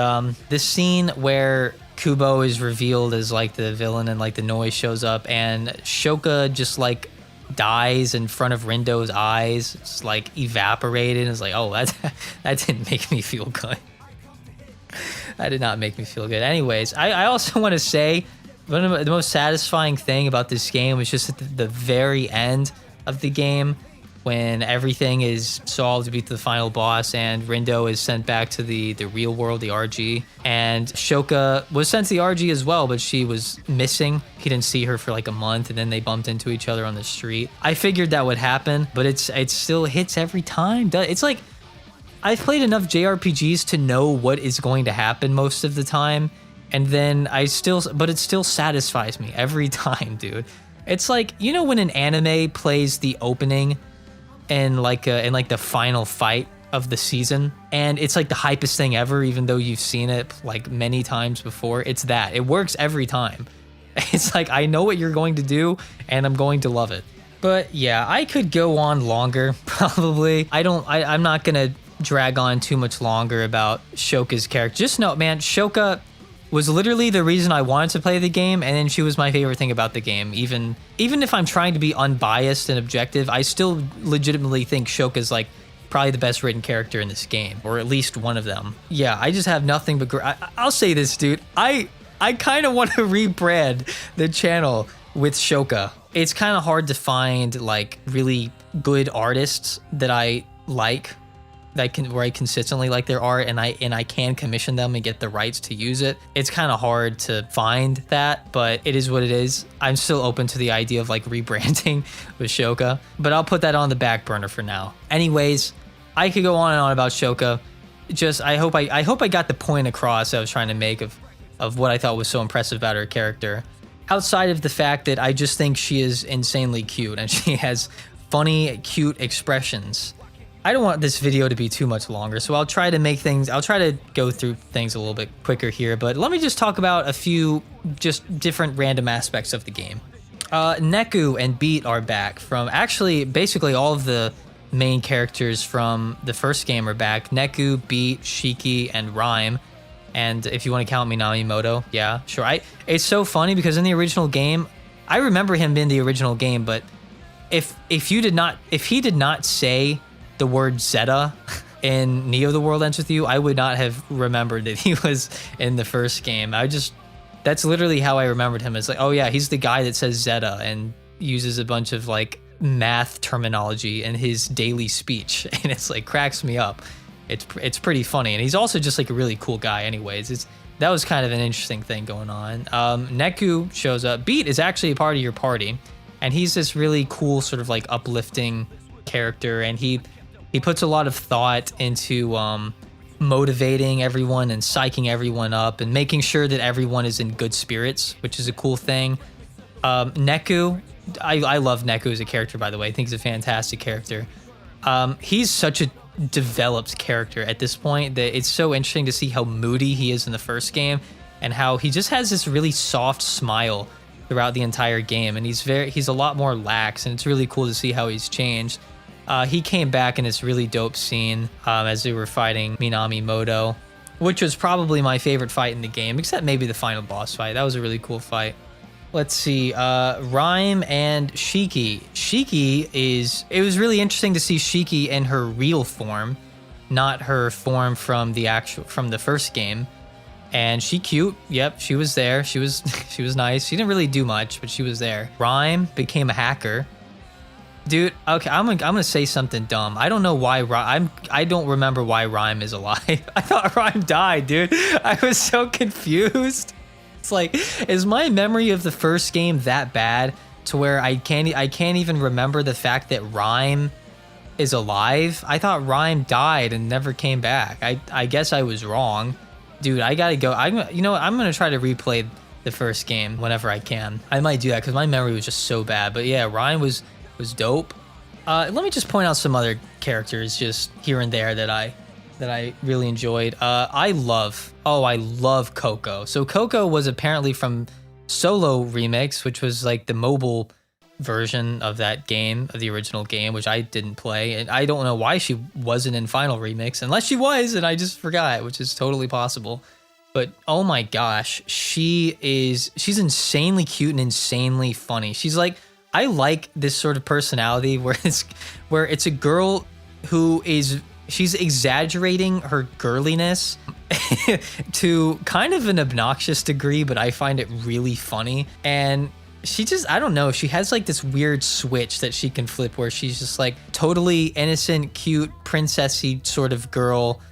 this scene where Kubo is revealed as, like, the villain, and, like, the noise shows up, and Shoka just, like, dies in front of Rindo's eyes. It's like evaporated. It's like, oh, that didn't make me feel good. That did not make me feel good. Anyways, I also want to say, one of the most satisfying thing about this game was just at the very end of the game, when everything is solved to beat the final boss, and Rindo is sent back to the real world, the RG, and Shoka was sent to the RG as well, but she was missing. He didn't see her for like a month, and then they bumped into each other on the street. I figured that would happen, but it still hits every time. It's like, I've played enough JRPGs to know what is going to happen most of the time, and then but it still satisfies me every time, dude. It's like, you know, when an anime plays the opening in like the final fight of the season, and it's like the hypest thing ever, even though you've seen it like many times before. It's that. It works every time. It's like, I know what you're going to do, and I'm going to love it. But yeah, I could go on longer, probably. I'm not gonna drag on too much longer about Shoka's character. Just know, man, Shoka was literally the reason I wanted to play the game, and then she was my favorite thing about the game. Even if I'm trying to be unbiased and objective, I still legitimately think Shoka's like probably the best written character in this game, or at least one of them. Yeah, I just have nothing but I'll say this, dude. I kind of want to rebrand the channel with Shoka. It's kind of hard to find like really good artists that I like, where I consistently like their art, and I can commission them and get the rights to use it. It's kind of hard to find that, but it is what it is. I'm still open to the idea of like rebranding with Shoka, but I'll put that on the back burner for now. Anyways, I could go on and on about Shoka. Just I hope I got the point across I was trying to make of what I thought was so impressive about her character. Outside of the fact that I just think she is insanely cute, and she has funny, cute expressions. I don't want this video to be too much longer, so I'll try to go through things a little bit quicker here, but let me just talk about a few just different random aspects of the game. Neku and Beat are back from, actually, basically all of the main characters from the first game are back. Neku, Beat, Shiki, and Rhyme. And if you want to count Minamoto, yeah, sure. It's so funny because in the original game, I remember him in the original game, but if he did not say the word Zeta in Neo the World Ends With You, I would not have remembered that he was in the first game. That's literally how I remembered him. It's like, oh yeah, he's the guy that says Zeta and uses a bunch of like math terminology in his daily speech, and it's like cracks me up. It's pretty funny, and he's also just like a really cool guy anyways. That was kind of an interesting thing going on. Neku shows up. Beat is actually a part of your party, and he's this really cool sort of like uplifting character, and he puts a lot of thought into motivating everyone and psyching everyone up and making sure that everyone is in good spirits, which is a cool thing. Neku, I love Neku as a character, by the way. I think he's a fantastic character. He's such a developed character at this point that it's so interesting to see how moody he is in the first game and how he just has this really soft smile throughout the entire game, and he's a lot more lax, and it's really cool to see how he's changed. He came back in this really dope scene as they were fighting Minami Moto, which was probably my favorite fight in the game, except maybe the final boss fight. That was a really cool fight. Let's see, Rhyme and Shiki. It was really interesting to see Shiki in her real form, not her form from the first game. And she cute. Yep, she was there. She was nice. She didn't really do much, but she was there. Rhyme became a hacker. Dude, okay, I'm gonna say something dumb. I don't know why I don't remember why Rhyme is alive. I thought Rhyme died, dude. I was so confused. It's like, is my memory of the first game that bad to where I can't even remember the fact that Rhyme is alive? I thought Rhyme died and never came back. I guess I was wrong. Dude, I gotta go. I'm gonna try to replay the first game whenever I can. I might do that because my memory was just so bad. But yeah, Rhyme was dope. Let me just point out some other characters just here and there that I really enjoyed. I love Coco. So Coco was apparently from Solo Remix, which was like the mobile version of that game, of the original game, which I didn't play. And I don't know why she wasn't in Final Remix, unless she was and I just forgot, which is totally possible. But oh my gosh, she's insanely cute and insanely funny. She's like, I like this sort of personality where it's a girl who she's exaggerating her girliness to kind of an obnoxious degree, but I find it really funny. And she just, I don't know, she has like this weird switch that she can flip where she's just like totally innocent, cute, princessy sort of girl.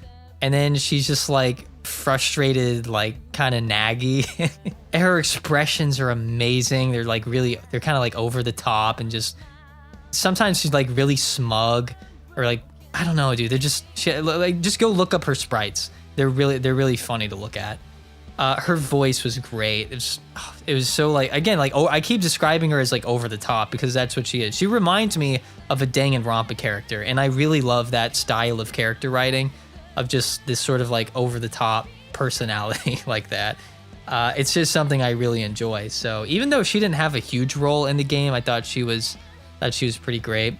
And then she's just like frustrated, like kind of naggy. Her expressions are amazing. They're kind of like over the top, and just sometimes she's like really smug, or like, I don't know, dude. Just go look up her sprites. They're really funny to look at. Her voice was great. It was so like, again, like, I keep describing her as like over the top because that's what she is. She reminds me of a Danganronpa character, and I really love that style of character writing, of just this sort of like over the top personality like that. It's just something I really enjoy. So even though she didn't have a huge role in the game, I thought she was pretty great.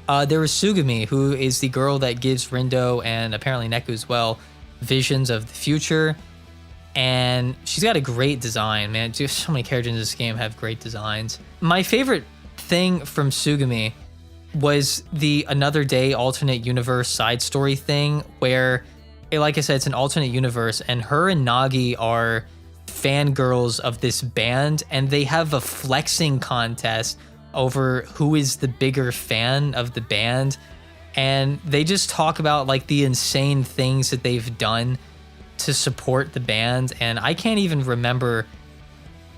There was Sugumi, who is the girl that gives Rindo and apparently Neku as well visions of the future. And she's got a great design, man. Just so many characters in this game have great designs. My favorite thing from Sugumi was the Another Day alternate universe side story thing where, like I said, it's an alternate universe, and her and Nagi are fangirls of this band, and they have a flexing contest over who is the bigger fan of the band. And they just talk about like the insane things that they've done to support the band, and I can't even remember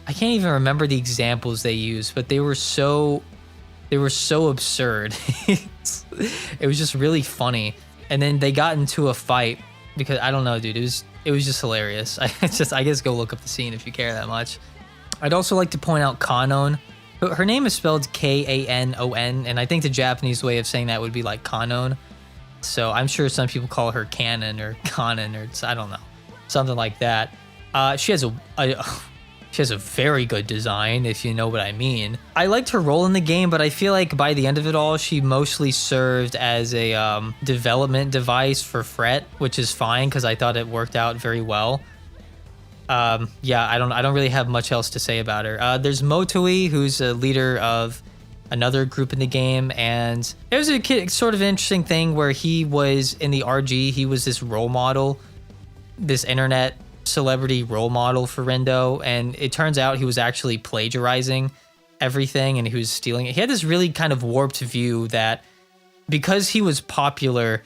the examples they used, but they were so absurd. It was just really funny. And then they got into a fight because, I don't know, dude, it was just hilarious. I guess go look up the scene if you care that much. I'd also like to point out Kanon. Her name is spelled Kanon, and I think the Japanese way of saying that would be like Kanon. So I'm sure some people call her Canon or Kanon, or I don't know, something like that. She has a very good design, if you know what I mean. I liked her role in the game, but I feel like by the end of it all, she mostly served as a development device for Fret, which is fine because I thought it worked out very well. Yeah, I don't really have much else to say about her. There's Motoi, who's a leader of another group in the game, and it was a sort of interesting thing where he was in the RG. He was this role model, this internet celebrity role model for Rindo, and it turns out he was actually plagiarizing everything and he was stealing it. He had this really kind of warped view that because he was popular,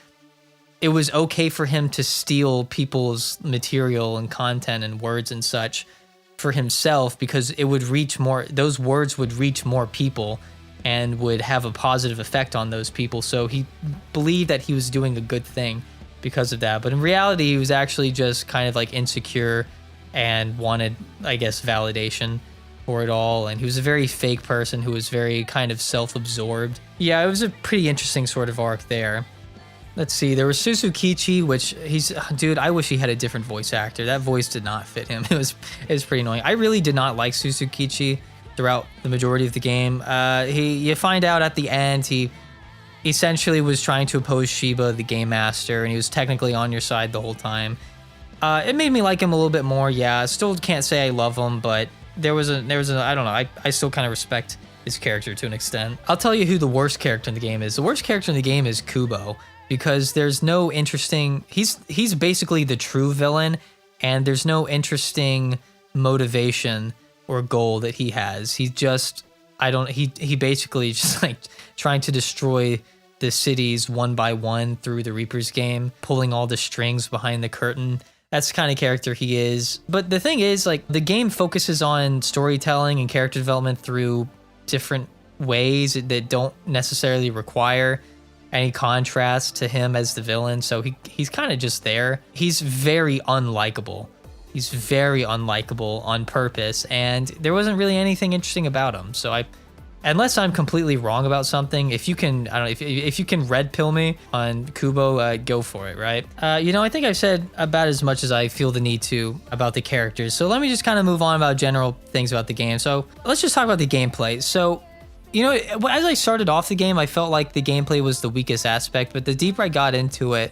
it was okay for him to steal people's material and content and words and such for himself because it would reach more, those words would reach more people and would have a positive effect on those people. So he believed that he was doing a good thing because of that. But in reality, he was actually just kind of like insecure and wanted, I guess, validation for it all. And he was a very fake person who was very kind of self-absorbed. Yeah, it was a pretty interesting sort of arc there. Let's see, there was Suzukichi, which dude, I wish he had a different voice actor. That voice did not fit him. It was pretty annoying. I really did not like Suzukichi throughout the majority of the game. You find out at the end, he essentially was trying to oppose Shiba, the game master, and he was technically on your side the whole time. It made me like him a little bit more. Yeah, still can't say I love him, but there was a I don't know, I still kind of respect his character to an extent. I'll tell you who the worst character in the game is. The worst character in the game is Kubo, because there's no interesting, he's basically the true villain, and there's no interesting motivation or goal that he has. He just, he basically just like trying to destroy the cities one by one through the Reaper's game, pulling all the strings behind the curtain. That's the kind of character he is. But the thing is, like, the game focuses on storytelling and character development through different ways that don't necessarily require any contrast to him as the villain. So he's kind of just there. He's very unlikable. He's very unlikable on purpose, and there wasn't really anything interesting about him. So unless I'm completely wrong about something, if you can, I don't know, if you can red pill me on Kubo, go for it, right? I think I've said about as much as I feel the need to about the characters. So let me just kind of move on about general things about the game. So let's just talk about the gameplay. So, as I started off the game, I felt like the gameplay was the weakest aspect, but the deeper I got into it,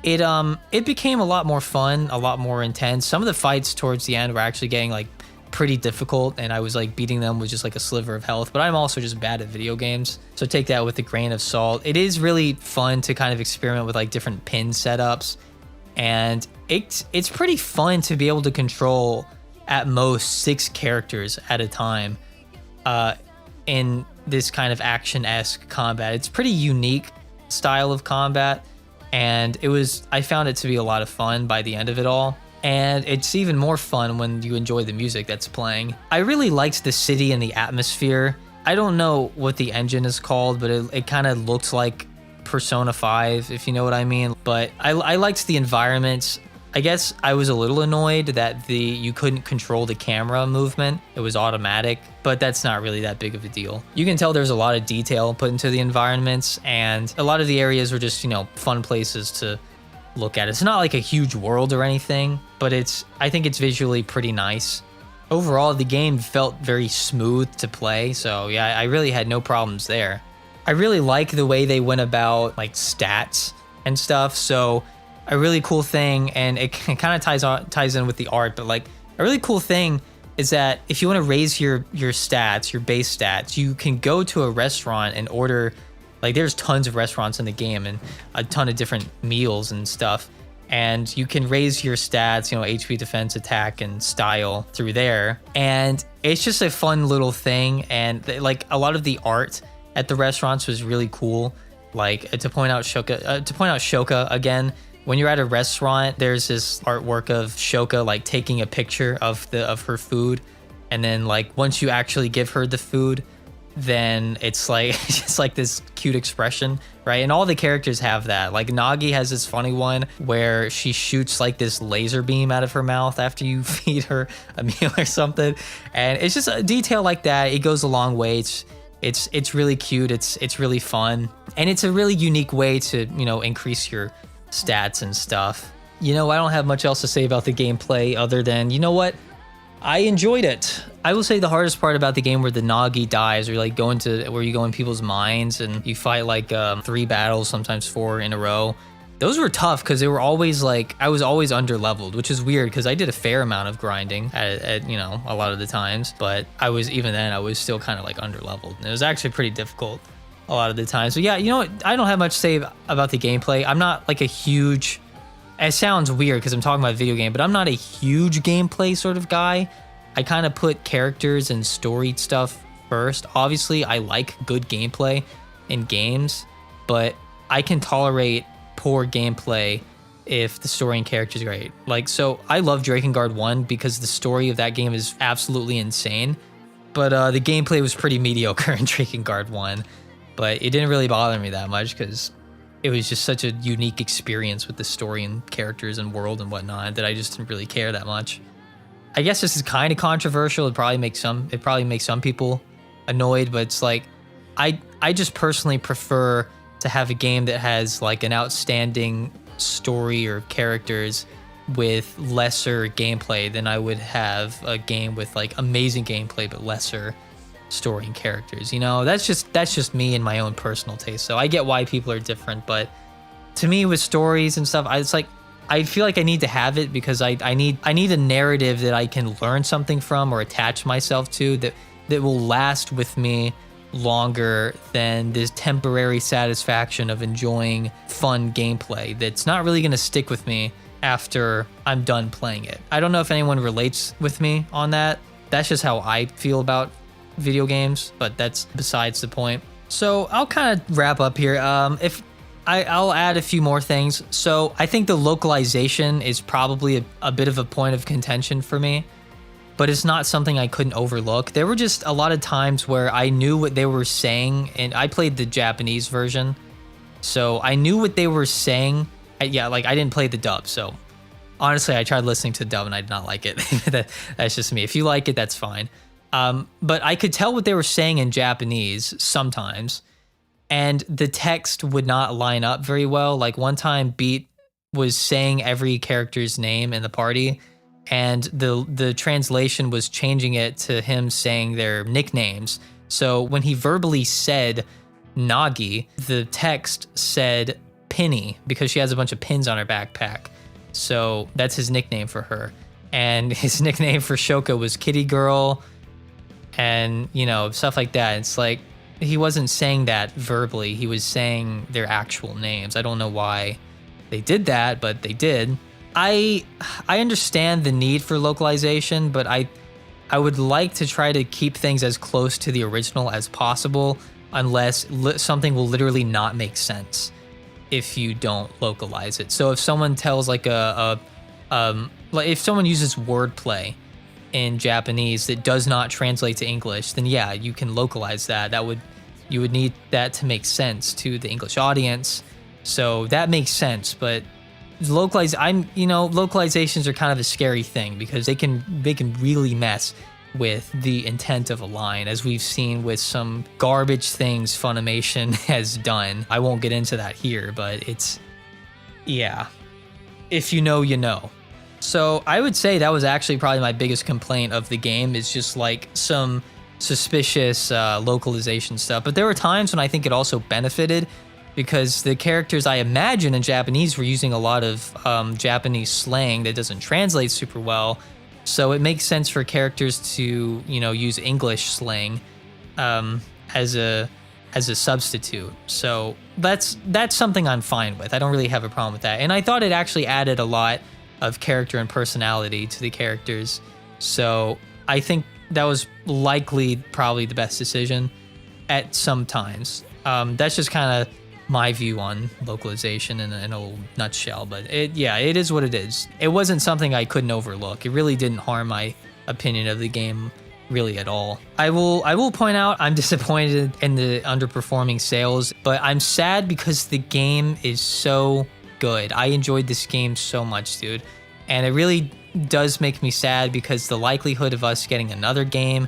it became a lot more fun, a lot more intense. Some of the fights towards the end were actually getting like pretty difficult, and I was like beating them with just like a sliver of health, but I'm also just bad at video games, so take that with a grain of salt. It is really fun to kind of experiment with like different pin setups, and it's pretty fun to be able to control at most 6 characters at a time in this kind of action-esque combat. It's pretty unique style of combat, and I found it to be a lot of fun by the end of it all. And it's even more fun when you enjoy the music that's playing. I really liked the city and the atmosphere. I don't know what the engine is called, but it kind of looked like Persona 5, if you know what I mean. But I liked the environments. I guess I was a little annoyed that you couldn't control the camera movement. It was automatic, but that's not really that big of a deal. You can tell there's a lot of detail put into the environments, and a lot of the areas were just, fun places to look at. It's not like a huge world or anything, but I think it's visually pretty nice. Overall, the game felt very smooth to play, so yeah, I really had no problems there. I really like the way they went about like stats and stuff. So a really cool thing, and it kind of ties in with the art, but like a really cool thing is that if you want to raise your stats, your base stats, you can go to a restaurant and order. Like, there's tons of restaurants in the game and a ton of different meals and stuff, and you can raise your stats, HP, defense, attack, and style through there. And it's just a fun little thing, and like a lot of the art at the restaurants was really cool. Like, to point out Shoka again. When you're at a restaurant, there's this artwork of Shoka like taking a picture of her food, and then like once you actually give her the food, then it's like just like this cute expression, right? And all the characters have that. Like Nagi has this funny one where she shoots like this laser beam out of her mouth after you feed her a meal or something, and it's just a detail like that. It goes a long way. It's really cute. It's really fun, and it's a really unique way to increase your stats and stuff. I don't have much else to say about the gameplay other than, what? I enjoyed it. I will say the hardest part about the game where the Nagi dies, or like where you go in people's minds and you fight like 3 battles, sometimes 4 in a row. Those were tough because they were always like, I was always under leveled, which is weird because I did a fair amount of grinding at, you know, a lot of the times, but even then I was still kind of like under leveled, and it was actually pretty difficult a lot of the times. But yeah, you know what? I don't have much to say about the gameplay. I'm not like a huge, it sounds weird because I'm talking about a video game, but I'm not a huge gameplay sort of guy. I kind of put characters and story stuff first. Obviously, I like good gameplay in games, but I can tolerate poor gameplay if the story and character is great. Like, so I love Drakengard 1 because the story of that game is absolutely insane, but the gameplay was pretty mediocre in Drakengard 1, but it didn't really bother me that much because it was just such a unique experience with the story and characters and world and whatnot that I just didn't really care that much. I guess this is kind of controversial. It probably makes some people annoyed, but it's like, I just personally prefer to have a game that has like an outstanding story or characters with lesser gameplay than I would have a game with like amazing gameplay but lesser story and characters. You know, that's just me and my own personal taste. So I get why people are different, but to me with stories and stuff, it's like I feel like I need to have it because I need a narrative that I can learn something from or attach myself to that will last with me longer than this temporary satisfaction of enjoying fun gameplay that's not really going to stick with me after I'm done playing it. I don't know if anyone relates with me on that. That's just how I feel about video games, but that's besides the point. So I'll kind of wrap up here. I'll add a few more things. So I think the localization is probably a bit of a point of contention for me, but it's not something I couldn't overlook. There were just a lot of times where I knew what they were saying, and I played the Japanese version, so I knew what they were saying. Yeah, like I didn't play the dub, so honestly, I tried listening to the dub and I did not like it. That's just me. If you like it, that's fine. But I could tell what they were saying in Japanese sometimes, and the text would not line up very well. Like one time, Beat was saying every character's name in the party, and the translation was changing it to him saying their nicknames. So when he verbally said Nagi, the text said Penny because she has a bunch of pins on her backpack. So that's his nickname for her. And his nickname for Shoka was Kitty Girl, and you know, stuff like that. It's like he wasn't saying that verbally, he was saying their actual names. I don't know why they did that, but they did. I understand the need for localization, but I would like to try to keep things as close to the original as possible, unless something will literally not make sense if you don't localize it. So if someone tells like like if someone uses wordplay in Japanese that does not translate to English, then yeah, you can localize that. You would need that to make sense to the English audience. So that makes sense, but localizations are kind of a scary thing because they can really mess with the intent of a line, as we've seen with some garbage things Funimation has done. I won't get into that here, but yeah, if you know, you know. So I would say that was actually probably my biggest complaint of the game, is just like some suspicious localization stuff. But there were times when I think it also benefited, because the characters I imagine in Japanese were using a lot of Japanese slang that doesn't translate super well. So it makes sense for characters to, you know, use English slang as a substitute. So that's something I'm fine with. I don't really have a problem with that. And I thought it actually added a lot of character and personality to the characters. So I think that was likely probably the best decision at some times. That's just kind of my view on localization in a little nutshell, but it is what it is. It wasn't something I couldn't overlook. It really didn't harm my opinion of the game really at all. I will point out I'm disappointed in the underperforming sales, but I'm sad because the game is so good. I enjoyed this game so much, dude. And it really does make me sad because the likelihood of us getting another game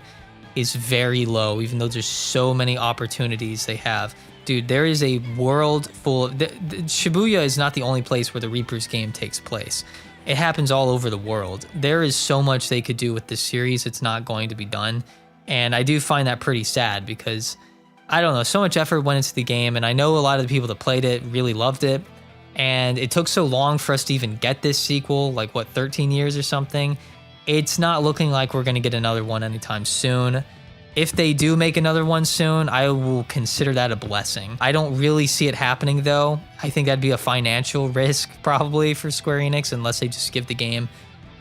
is very low, even though there's so many opportunities they have. Dude, there is a world full of... Shibuya is not the only place where the Reapers game takes place. It happens all over the world. There is so much they could do with this series. It's not going to be done. And I do find that pretty sad because, I don't know, so much effort went into the game, and I know a lot of the people that played it really loved it. and it took so long for us to even get this sequel, like what, 13 years or something. It's not looking like we're going to get another one anytime soon. If they do make another one soon, I will consider that a blessing. I don't really see it happening though. I think that'd be a financial risk probably for Square Enix, unless they just give the game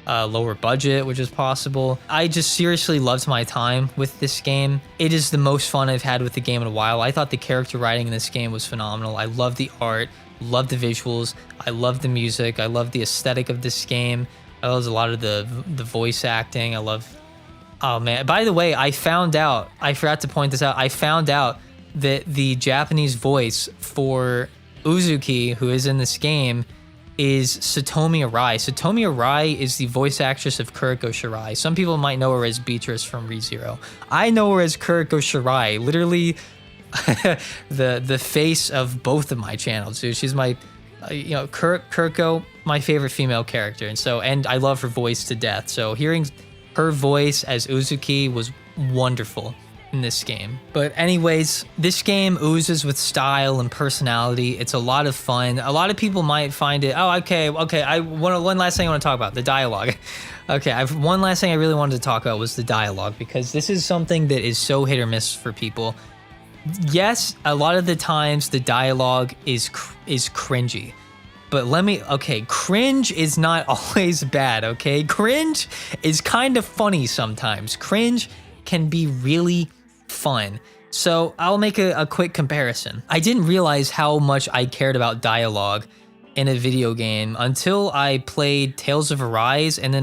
a lower budget, which is possible. I just seriously loved my time with this game. It is the most fun I've had with the game in a while. I thought the character writing in this game was phenomenal. I love the art, love the visuals, I love the music, I love the aesthetic of this game. I love a lot of the voice acting. I love... Oh man, by the way, I found out, I forgot to point this out, I found out that the Japanese voice for Uzuki, who is in this game, is Satomi Arai. Satomi Arai is the voice actress of Kuriko Shirai. Some people might know her as Beatrice from ReZero. I know her as Kuriko Shirai, literally the face of both of my channels. Dude, she's my, Kuriko, my favorite female character, and I love her voice to death. So hearing her voice as Uzuki was wonderful in this game. But anyways, this game oozes with style and personality. It's a lot of fun. A lot of people might find it, one last thing I want to talk about, the dialogue. Okay, one last thing I really wanted to talk about was the dialogue, because this is something that is so hit or miss for people. Yes, a lot of the times the dialogue is cringy. But cringe is not always bad, okay? Cringe is kind of funny sometimes. Cringe can be really fun. So I'll make a quick comparison. I didn't realize how much I cared about dialogue in a video game until I played Tales of Arise, and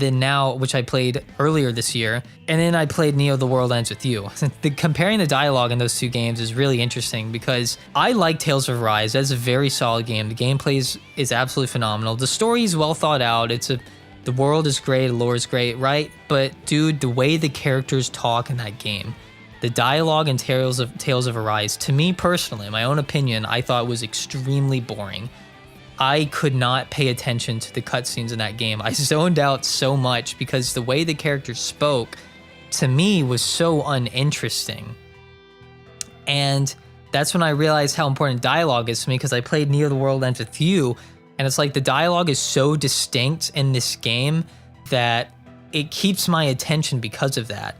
then now, which I played earlier this year, and then I played Neo: The World Ends With You. Comparing the dialogue in those two games is really interesting, because I like Tales of Arise. That's a very solid game. The gameplay is absolutely phenomenal. The story is well thought out. The world is great, the lore is great, right? But dude, the way the characters talk in that game, the dialogue in Tales of Arise, to me personally, in my own opinion, I thought was extremely boring. I could not pay attention to the cutscenes in that game. I zoned out so much because the way the characters spoke, to me, was so uninteresting. And that's when I realized how important dialogue is to me, because I played Neo: The World Ends With You, and it's like the dialogue is so distinct in this game that it keeps my attention because of that.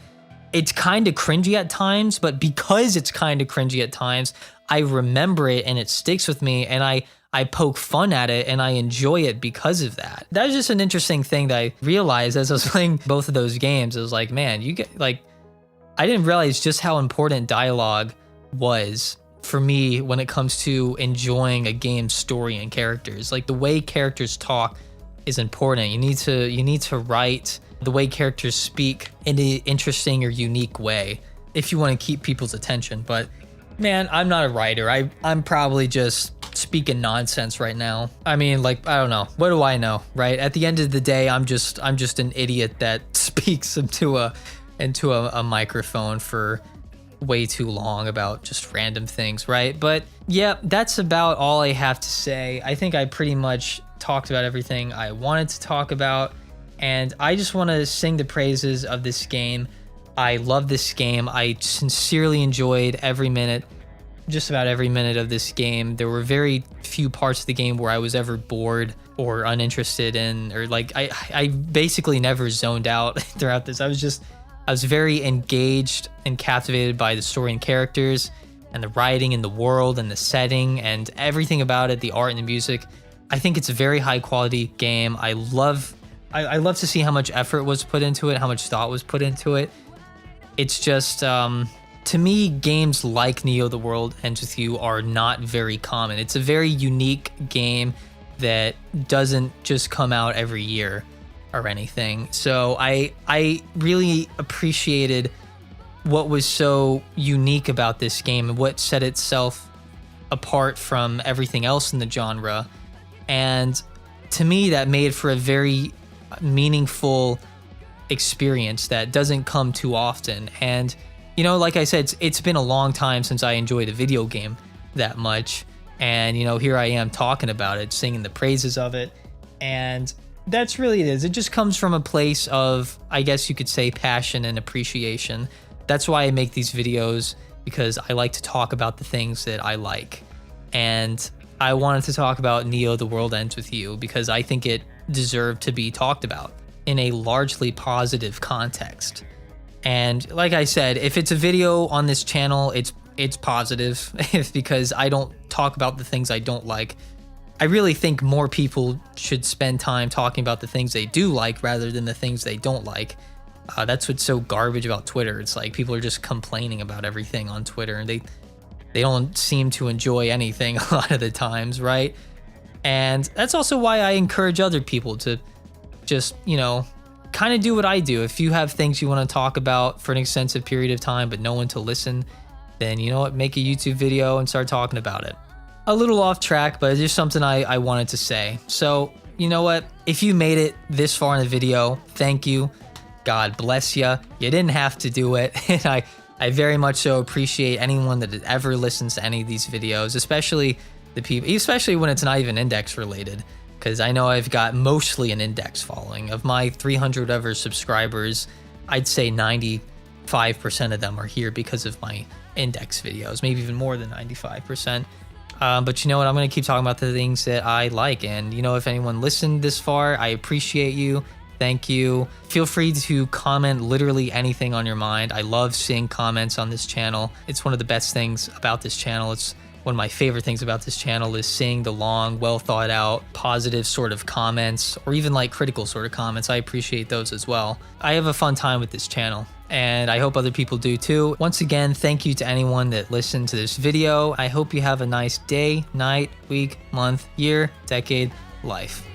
It's kind of cringy at times, but because it's kind of cringy at times, I remember it and it sticks with me, and I poke fun at it and I enjoy it because of that. That was just an interesting thing that I realized as I was playing both of those games. It was like, man, I didn't realize just how important dialogue was for me when it comes to enjoying a game's story and characters. Like, the way characters talk is important. You need to write the way characters speak in an interesting or unique way if you want to keep people's attention. But man, I'm not a writer. I'm probably just speaking nonsense right now. I mean, I don't know. What do I know, right? At the end of the day, I'm just an idiot that speaks into a microphone for way too long about just random things, right? But yeah, that's about all I have to say. I think I pretty much talked about everything I wanted to talk about, and I just want to sing the praises of this game. I love this game. I sincerely enjoyed just about every minute of this game. There were very few parts of the game where I was ever bored or uninterested in, or I basically never zoned out throughout this. I was very engaged and captivated by the story and characters and the writing and the world and the setting and everything about it, the art and the music. I think it's a very high quality game. I love to see how much effort was put into it, how much thought was put into it. It's just, to me, games like Neo: The World Ends With You are not very common. It's a very unique game that doesn't just come out every year or anything. So I really appreciated what was so unique about this game and what set itself apart from everything else in the genre. And to me, that made for a very meaningful experience that doesn't come too often. And like I said, it's been a long time since I enjoyed a video game that much, and here I am talking about it, singing the praises of it, and that's really it is. It just comes from a place of, I guess you could say, passion and appreciation. That's why I make these videos, because I like to talk about the things that I like, and I wanted to talk about Neo The World Ends With You because I think it deserved to be talked about in a largely positive context. And like I said, if it's a video on this channel, it's positive because I don't talk about the things I don't like. I really think more people should spend time talking about the things they do like rather than the things they don't like. That's what's so garbage about Twitter. It's like people are just complaining about everything on Twitter, and they don't seem to enjoy anything a lot of the times, right? And that's also why I encourage other people to just, kind of do what I do. If you have things you want to talk about for an extensive period of time but no one to listen, then you know what, make a YouTube video and start talking about it. A little off track, but it's just something I wanted to say. So, you know what? If you made it this far in the video, thank you. God bless you. You didn't have to do it. And I very much so appreciate anyone that ever listens to any of these videos, especially the people, especially when it's not even index related. Because I know I've got mostly an index following. Of my 300 ever subscribers, I'd say 95% of them are here because of my index videos, maybe even more than 95%. But you know what? I'm going to keep talking about the things that I like. And, if anyone listened this far, I appreciate you. Thank you. Feel free to comment literally anything on your mind. I love seeing comments on this channel. It's one of the best things about this channel. It's one of my favorite things about this channel is seeing the long, well thought out, positive sort of comments, or even like critical sort of comments. I appreciate those as well. I have a fun time with this channel, and I hope other people do too. Once again, thank you to anyone that listened to this video. I hope you have a nice day, night, week, month, year, decade, life.